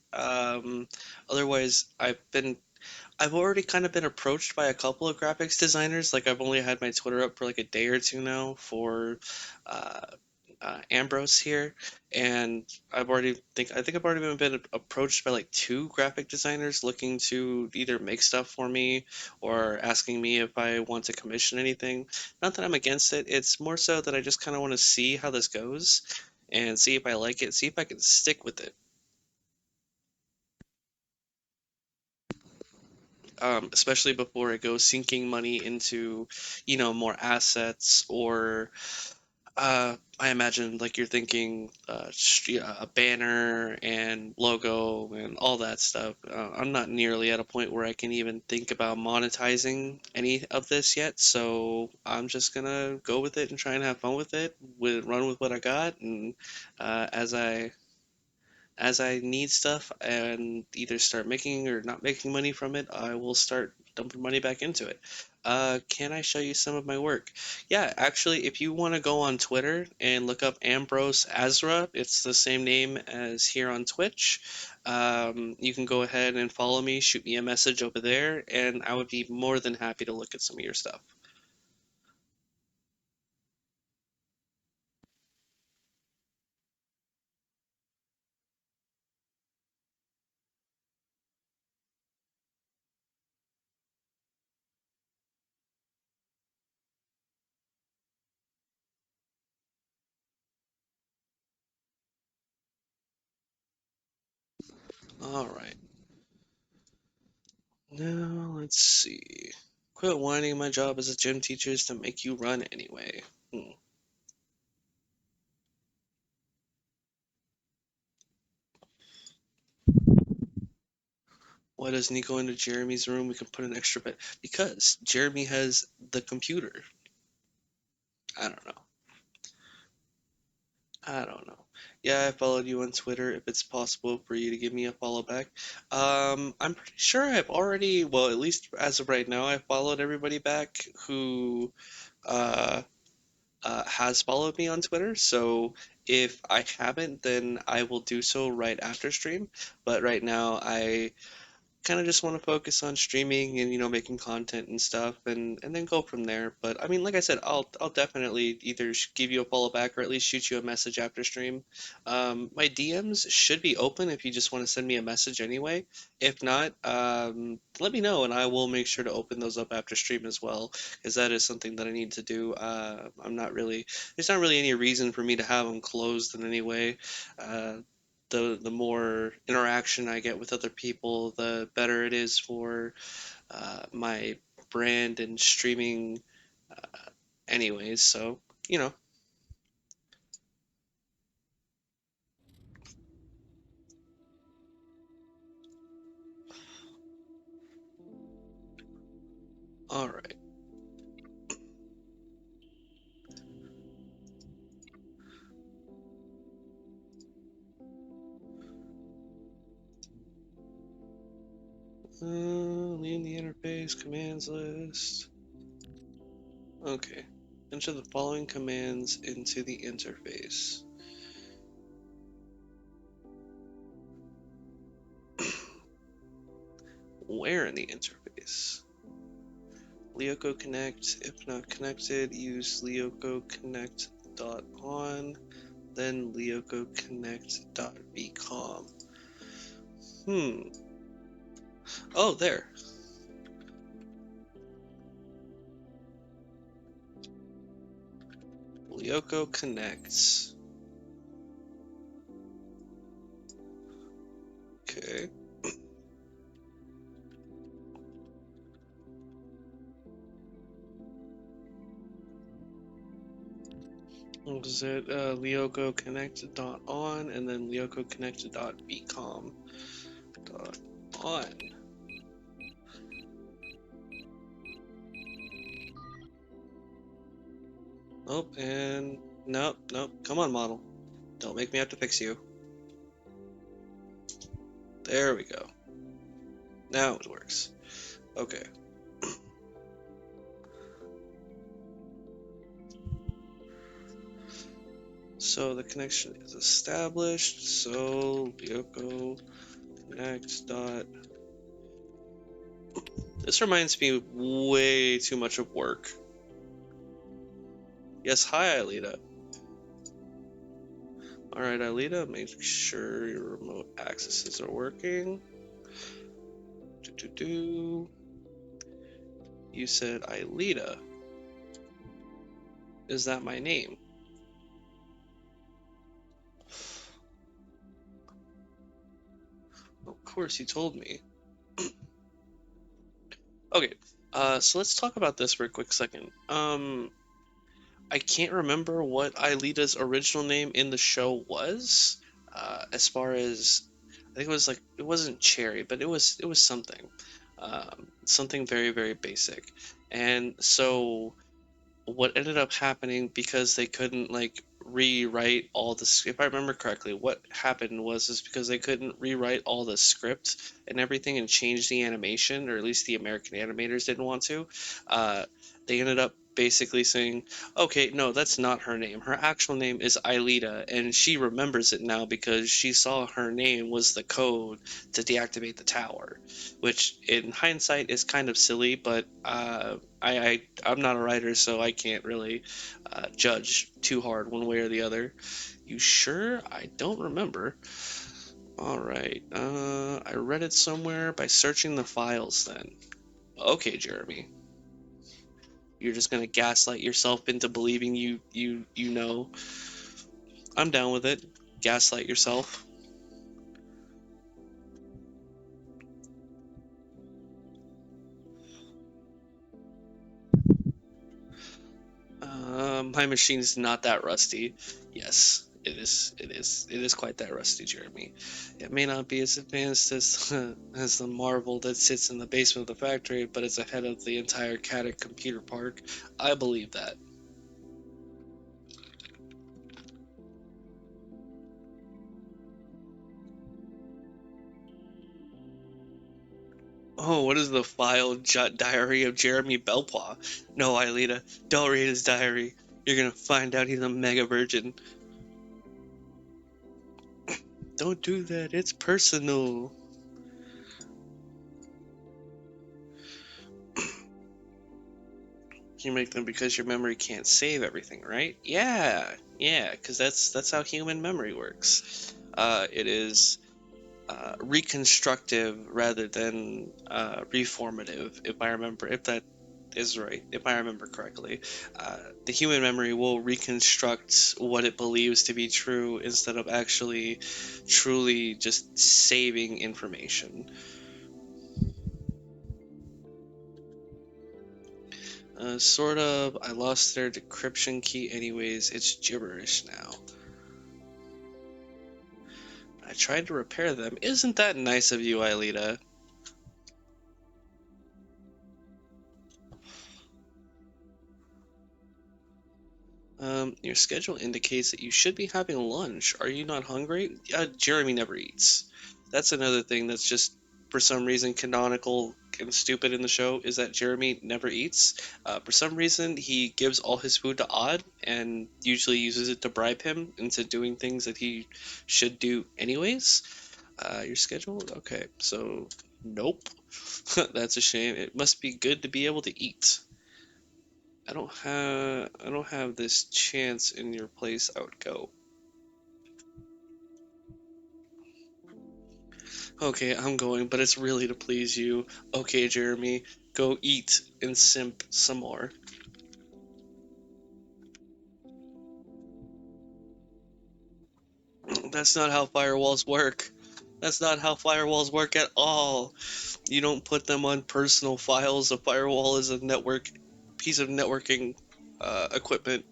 Speaker 1: Otherwise, I've already kind of been approached by a couple of graphics designers. Like I've only had my Twitter up for like a day or two now for uh, Ambrose here, and I think I've already been approached by like two graphic designers looking to either make stuff for me or asking me if I want to commission anything. Not that I'm against it. It's more so that I just kind of want to see how this goes and see if I like it, see if I can stick with it. Especially before it goes sinking money into, more assets or I imagine like you're thinking yeah, a banner and logo and all that stuff. I'm not nearly at a point where I can even think about monetizing any of this yet, so I'm just gonna go with it and try and have fun with it, run with what I got, and as I need stuff and either start making or not making money from it, I will start dumping money back into it. Can I show you some of my work? Yeah, actually, if you want to go on Twitter and look up Ambrose Azra, it's the same name as here on Twitch. You can go ahead and follow me, shoot me a message over there, and I would be more than happy to look at some of your stuff. All right. Now, let's see. Quit whining, my job as a gym teacher is to make you run anyway. Hmm. Why does Nico into Jeremy's room? We can put an extra bed. Because Jeremy has the computer. I don't know. I don't know. Yeah, I followed you on Twitter. If it's possible for you to give me a follow back. I'm pretty sure I've already, well, at least as of right now, I followed everybody back who uh, has followed me on Twitter. So if I haven't, then I will do so right after stream. But right now, kind of just want to focus on streaming and making content and stuff, and then go from there. But I mean, like I said, I'll definitely either give you a follow back or at least shoot you a message after stream. My DMs should be open if you just want to send me a message anyway. If not, let me know and I will make sure to open those up after stream as well, because that is something that I need to do. I'm not really There's not really any reason for me to have them closed in any way. Uh, the more interaction I get with other people, the better it is for my brand and streaming, anyways. So, you know, all right. Leave the interface commands list. Okay. Enter the following commands into the interface. Where in the interface? Lyoko Connect. If not connected, use Lyoko Connect dot on, then Lyoko Connect dot bcom. Hmm. Oh, there. Lyoko connects. Okay. What is it? Lyoko connect dot on and then Lyoko connect dot bcom dot on. Oh, and nope, nope. Come on, model. Don't make me have to fix you. There we go. Now it works. Okay. So the connection is established. So Lyoko connect dot. This reminds me way too much of work. Yes, hi, Alita. Alright, Alita, make sure your remote accesses are working. You said Alita. Is that my name? Of course, you told me. Okay, so let's talk about this for a quick second. I can't remember what Aelita's original name in the show was. As far as I think it was like it wasn't Cherry, but it was something, something very very basic, and so what ended up happening because they couldn't like rewrite all the if I remember correctly, what happened was is because they couldn't rewrite all the script and everything and change the animation, or at least the American animators didn't want to. They ended up basically saying, okay, no, that's not her name. Her actual name is Aelita, and she remembers it now because she saw her name was the code to deactivate the tower, which in hindsight is kind of silly, but I'm not a writer, so I can't really judge too hard one way or the other. You sure? I don't remember. All right. I read it somewhere by searching the files. Then, okay, Jeremy, you're just gonna gaslight yourself into believing you know. I'm down with it. Gaslight yourself. My machine's not that rusty. Yes, it is. It is. It is quite that rusty, Jeremy. It may not be as advanced as as the marvel that sits in the basement of the factory, but it's ahead of the entire Caddick computer park. I believe that. Oh, what is the file diary of Jeremy Belpois? No, Aelita, don't read his diary. You're gonna find out he's a mega virgin. Don't do that. It's personal. You make them because your memory can't save everything, right? Yeah, yeah, because that's how human memory works. It is reconstructive rather than reformative, if that is right, if I remember correctly. The human memory will reconstruct what it believes to be true instead of actually truly just saving information. Sort of. I lost their decryption key anyways. It's gibberish now. I tried to repair them. Isn't that nice of you, Aelita? Your schedule indicates that you should be having lunch. Are you not hungry? Jeremy never eats. That's another thing that's just, for some reason, canonical and stupid in the show, is that Jeremy never eats. For some reason, he gives all his food to Odd and usually uses it to bribe him into doing things that he should do anyways. Your schedule? Okay, so nope. That's a shame. It must be good to be able to eat. I don't have this chance in your place. I would go. Okay, I'm going, but it's really to please you. Okay, Jeremy, go eat and simp some more. That's not how firewalls work. That's not how firewalls work at all. You don't put them on personal files. A firewall is a network piece of networking equipment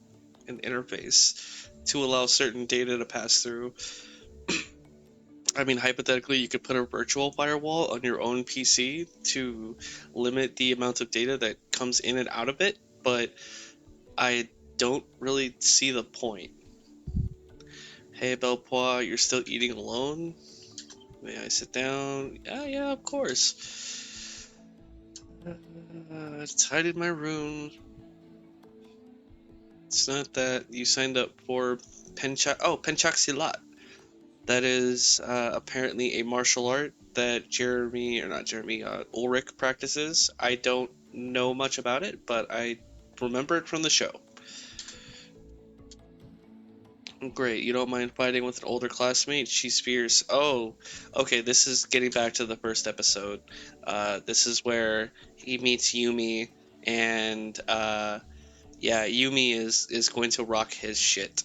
Speaker 1: and interface to allow certain data to pass through. I mean, hypothetically, you could put a virtual firewall on your own PC to limit the amount of data that comes in and out of it, but I don't really see the point. Hey, Belpois, you're still eating alone? May I sit down? Yeah, yeah, of course. It's hide in my room. It's not that you signed up for Penchak Silat. That is apparently a martial art that Ulrich practices. I don't know much about it, but I remember it from the show. Great, you don't mind fighting with an older classmate? She's fierce. Oh, okay, this is getting back to the first episode. This is where he meets Yumi, and yeah, Yumi is going to rock his shit.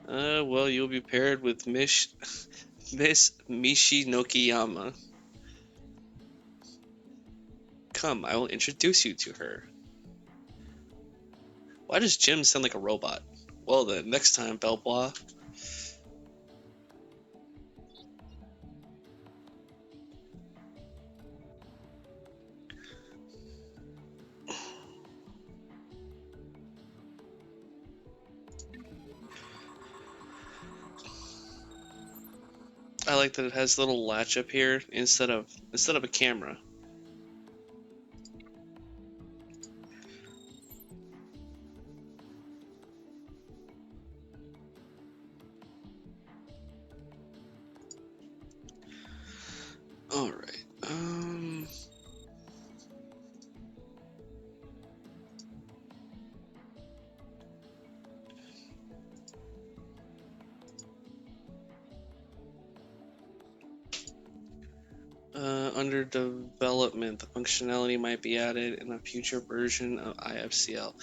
Speaker 1: Well, you'll be paired with Miss Mishi Nokiyama. Come, I will introduce you to her. Why does Jim sound like a robot? Well then, next time, Belbois. I like that it has a little latch up here instead of a camera. Alright. Under development, the functionality might be added in a future version of IFCL.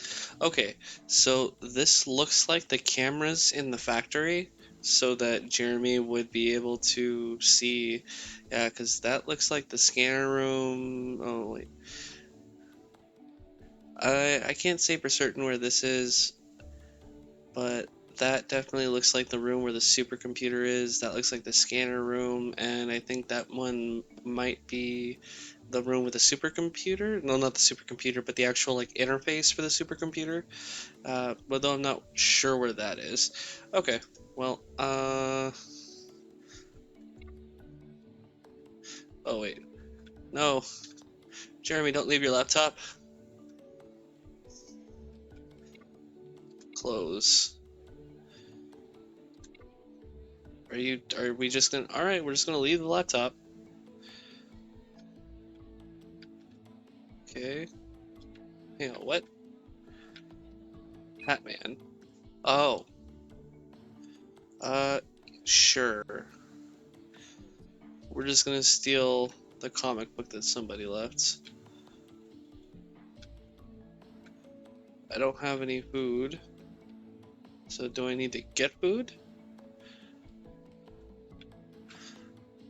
Speaker 1: Okay, so this looks like the cameras in the factory, so that Jeremy would be able to see. Yeah, because that looks like the scanner room. Oh, wait. I can't say for certain where this is, but that definitely looks like the room where the supercomputer is. That looks like the scanner room, and I think that one might be the room with the supercomputer. No, not the supercomputer, but the actual like interface for the supercomputer. But though I'm not sure where that is. Okay, well, oh wait, no, Jeremy, don't leave your laptop. Close. Are we just gonna? All right, we're just gonna leave the laptop. Okay. Hang on, what? Batman. Oh, uh, sure. We're just gonna steal the comic book that somebody left. I don't have any food, so do I need to get food?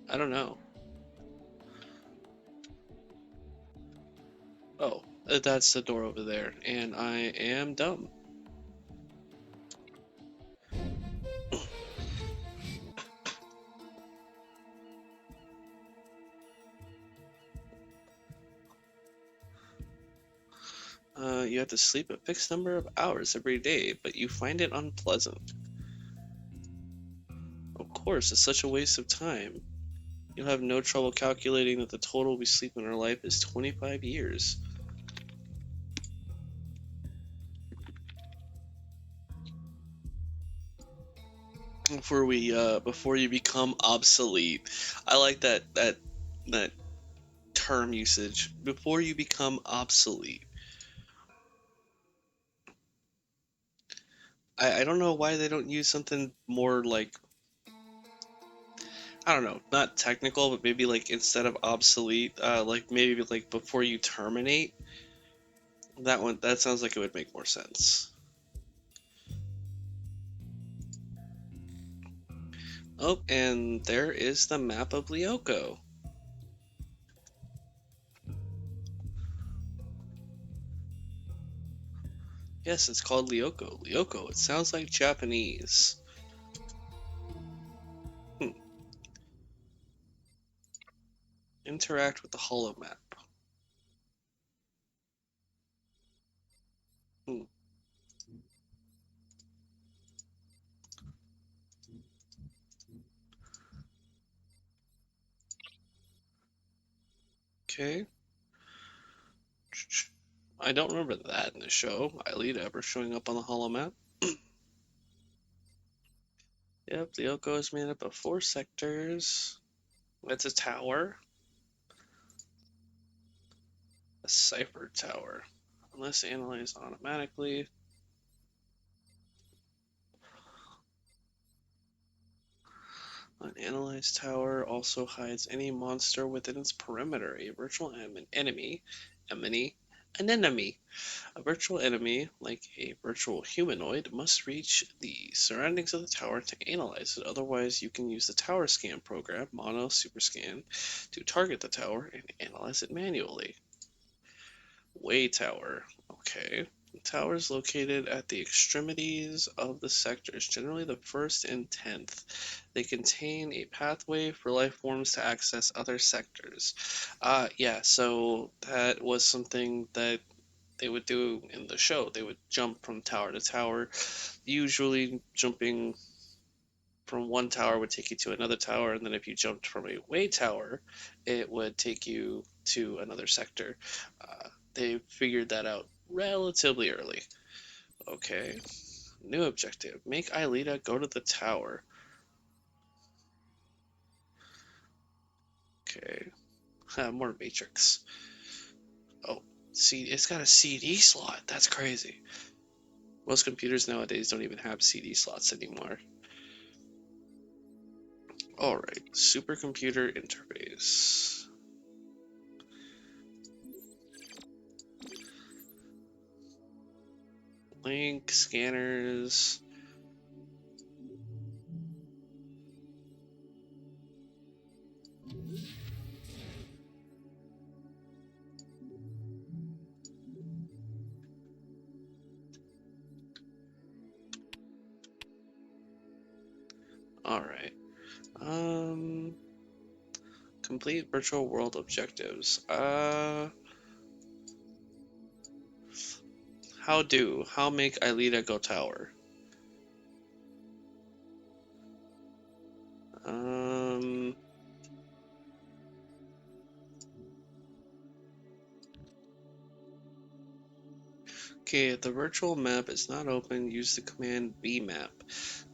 Speaker 1: I don't know. Oh, that's the door over there, and I am dumb. You have to sleep a fixed number of hours every day, but you find it unpleasant. Of course, it's such a waste of time. You'll have no trouble calculating that the total we sleep in our life is 25 years. Before you become obsolete. I like that term usage. Before you become obsolete. I don't know why they don't use something more like, I don't know, not technical, but maybe like instead of obsolete, like maybe like before you terminate. That sounds like it would make more sense. Oh, and there is the map of Lyoko. Yes, it's called Lyoko. Lyoko, it sounds like Japanese. Hmm. Interact with the holo map. Hmm. Okay. I don't remember that in the show. Aelita ever showing up on the holo map. Yep, Lyoko is made up of 4 sectors. That's a tower. A cipher tower. Unless analyzed automatically. An analyzed tower also hides any monster within its perimeter. A virtual enemy, an enemy. A virtual enemy, like a virtual humanoid, must reach the surroundings of the tower to analyze it. Otherwise, you can use the tower scan program, Mono Super Scan, to target the tower and analyze it manually. Way Tower. Okay. The tower is located at the extremities of the sectors, generally the first and 10th. They contain a pathway for life forms to access other sectors. Yeah, so that was something that they would do in the show. They would jump from tower to tower. Usually, jumping from one tower would take you to another tower, and then if you jumped from a way tower, it would take you to another sector. They figured that out relatively early. Okay, new objective. Make Aelita go to the tower. Okay, more Matrix. Oh, see, it's got a CD slot. That's crazy. Most computers nowadays don't even have CD slots anymore. Alright, supercomputer interface. Link, scanners. Alright. Um, complete virtual world objectives. How make Aelita go tower? Um, okay, if the virtual map is not open, use the command bmap.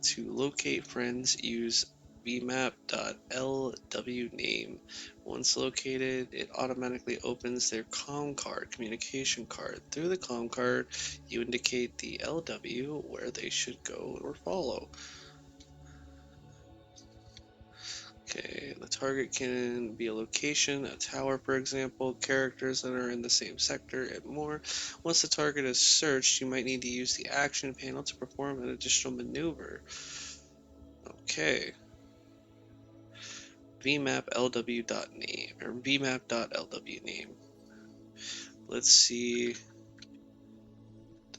Speaker 1: To locate friends, use bmap.lwname. Once located, it automatically opens their COM card, communication card. Through the COM card, you indicate the LW where they should go or follow. Okay, the target can be a location, a tower, for example, characters that are in the same sector, and more. Once the target is searched, you might need to use the action panel to perform an additional maneuver. Okay. vmap.lw.name or vmap.lw.name. Let's see.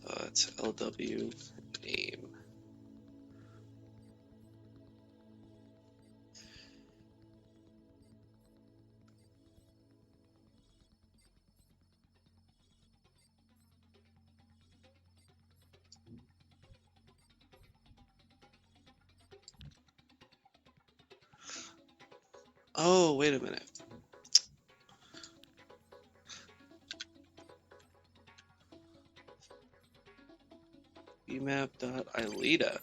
Speaker 1: .lw name. Oh, wait a minute. vmap.ileta.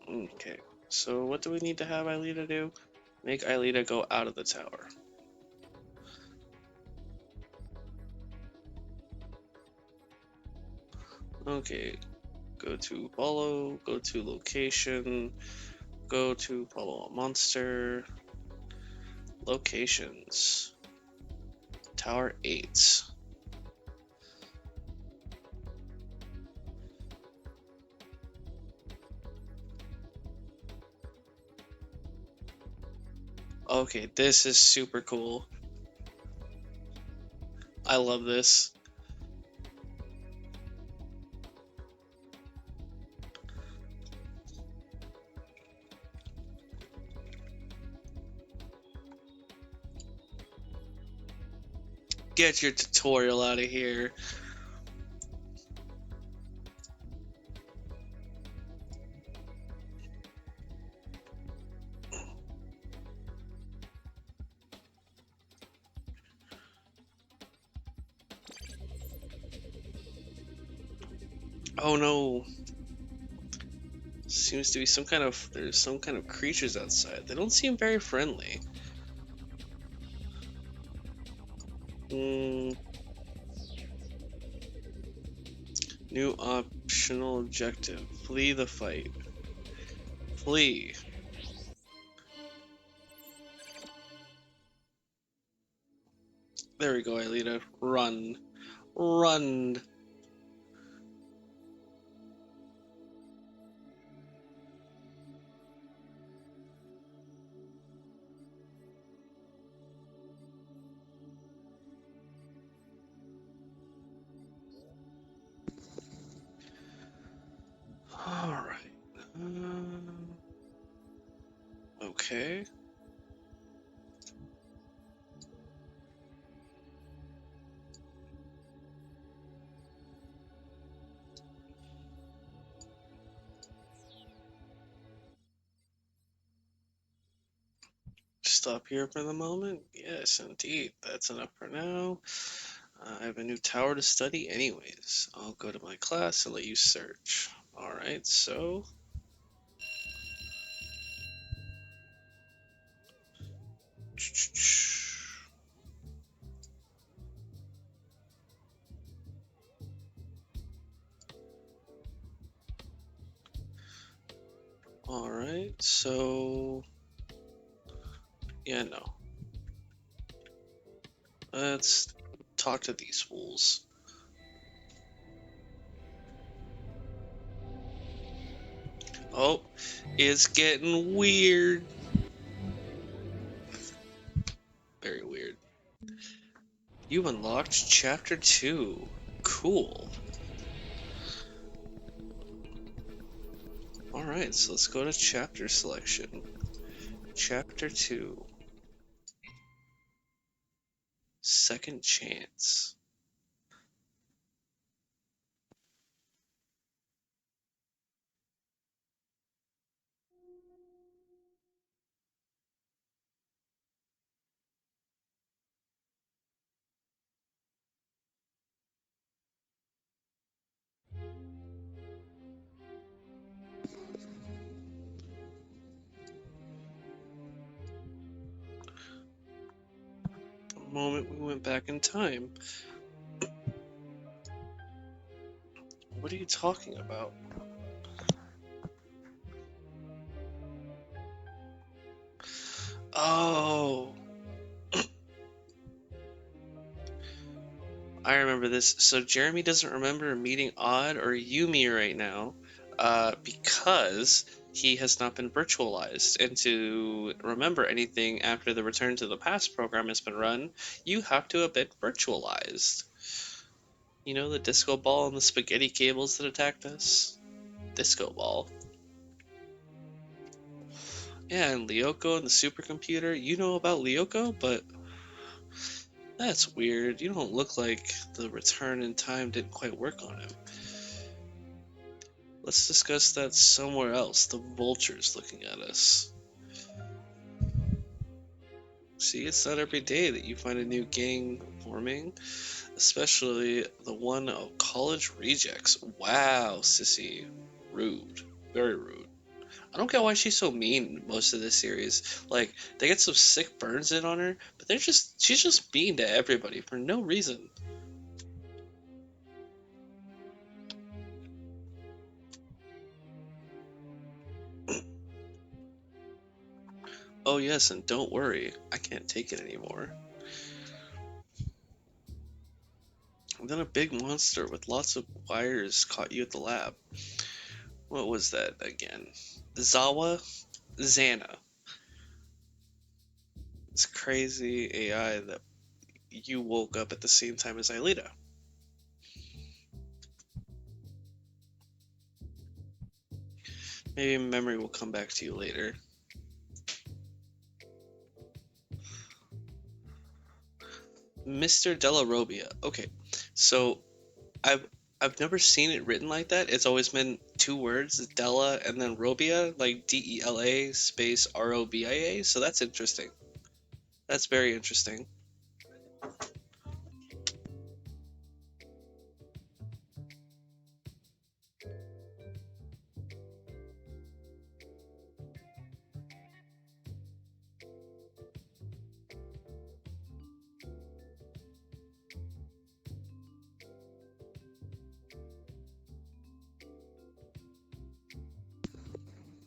Speaker 1: Okay, so what do we need to have Ileta do? Make Ileta go out of the tower. Okay, go to follow, go to location, go to follow a monster, locations, tower 8. Okay, this is super cool. I love this. Get your tutorial out of here. Oh no. Seems to be there's some kind of creatures outside. They don't seem very friendly. Hmm. New optional objective. Flee the fight. Flee. There we go, Aelita. Run. Run. Alright. Okay. Stop here for the moment? Yes, indeed. That's enough for now. I have a new tower to study anyways. I'll go to my class and let you search. Alright, so... Alright, so... Yeah, no. Let's talk to these fools. Oh, it's getting weird. Very weird. You unlocked Chapter 2. Cool. Alright, so let's go to chapter selection. Chapter 2. Second Chance. moment we went back in time. What are you talking about? Oh, I remember this. So Jeremy doesn't remember meeting Odd or Yumi right now, because he has not been virtualized. And to remember anything after the Return to the Past program has been run, you have to have been virtualized. You know the disco ball and the spaghetti cables that attacked us? Disco ball. Yeah, and Lyoko and the supercomputer. You know about Lyoko, but that's weird. You don't look like the return in time didn't quite work on him. Let's discuss that somewhere else. The vulture's looking at us. See, it's not every day that you find a new gang forming, especially the one of college rejects. Wow, sissy. Rude. Very rude. I don't get why she's so mean most of this series. Like, they get some sick burns in on her, but she's just mean to everybody for no reason. Oh yes, and don't worry, I can't take it anymore. And then a big monster with lots of wires caught you at the lab. What was that again? Zawa? XANA. It's crazy AI that you woke up at the same time as Aelita. Maybe memory will come back to you later. Mr. Della Robbia. Okay, so I've I've never seen it written like that. It's always been two words, Della and then Robia, like Dela space Robia. So that's interesting. That's very interesting.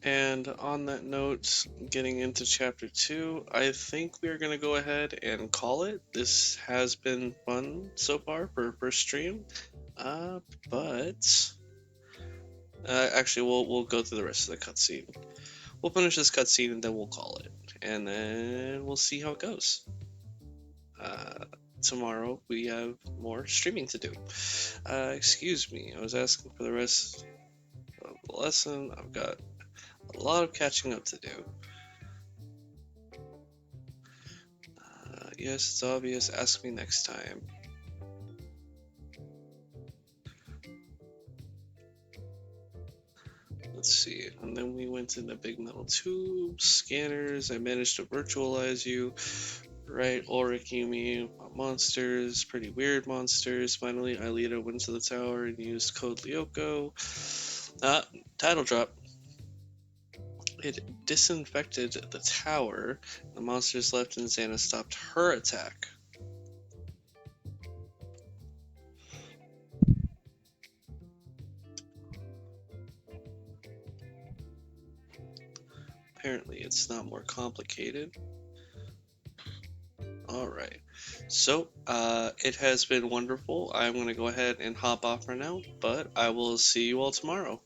Speaker 1: And on that note, getting into chapter 2, I think we are going to go ahead and call it. This has been fun so far for first stream. Uh, but actually, we'll go through the rest of the cutscene. We'll finish this cutscene and then we'll call it, and then we'll see how it goes. Uh, Tomorrow we have more streaming to do. Excuse me, I was asking for the rest of the lesson. I've got a lot of catching up to do. Yes, it's obvious. Ask me next time. Let's see. And then we went in the big metal tube, scanners. I managed to virtualize you. Right, Ulrich, Yumi, monsters, pretty weird monsters. Finally, Aelita went to the tower and used Code Lyoko. Title drop. It disinfected the tower. The monsters left and Xana stopped her attack. Apparently, it's not more complicated. Alright. So, it has been wonderful. I'm going to go ahead and hop off for now, but I will see you all tomorrow.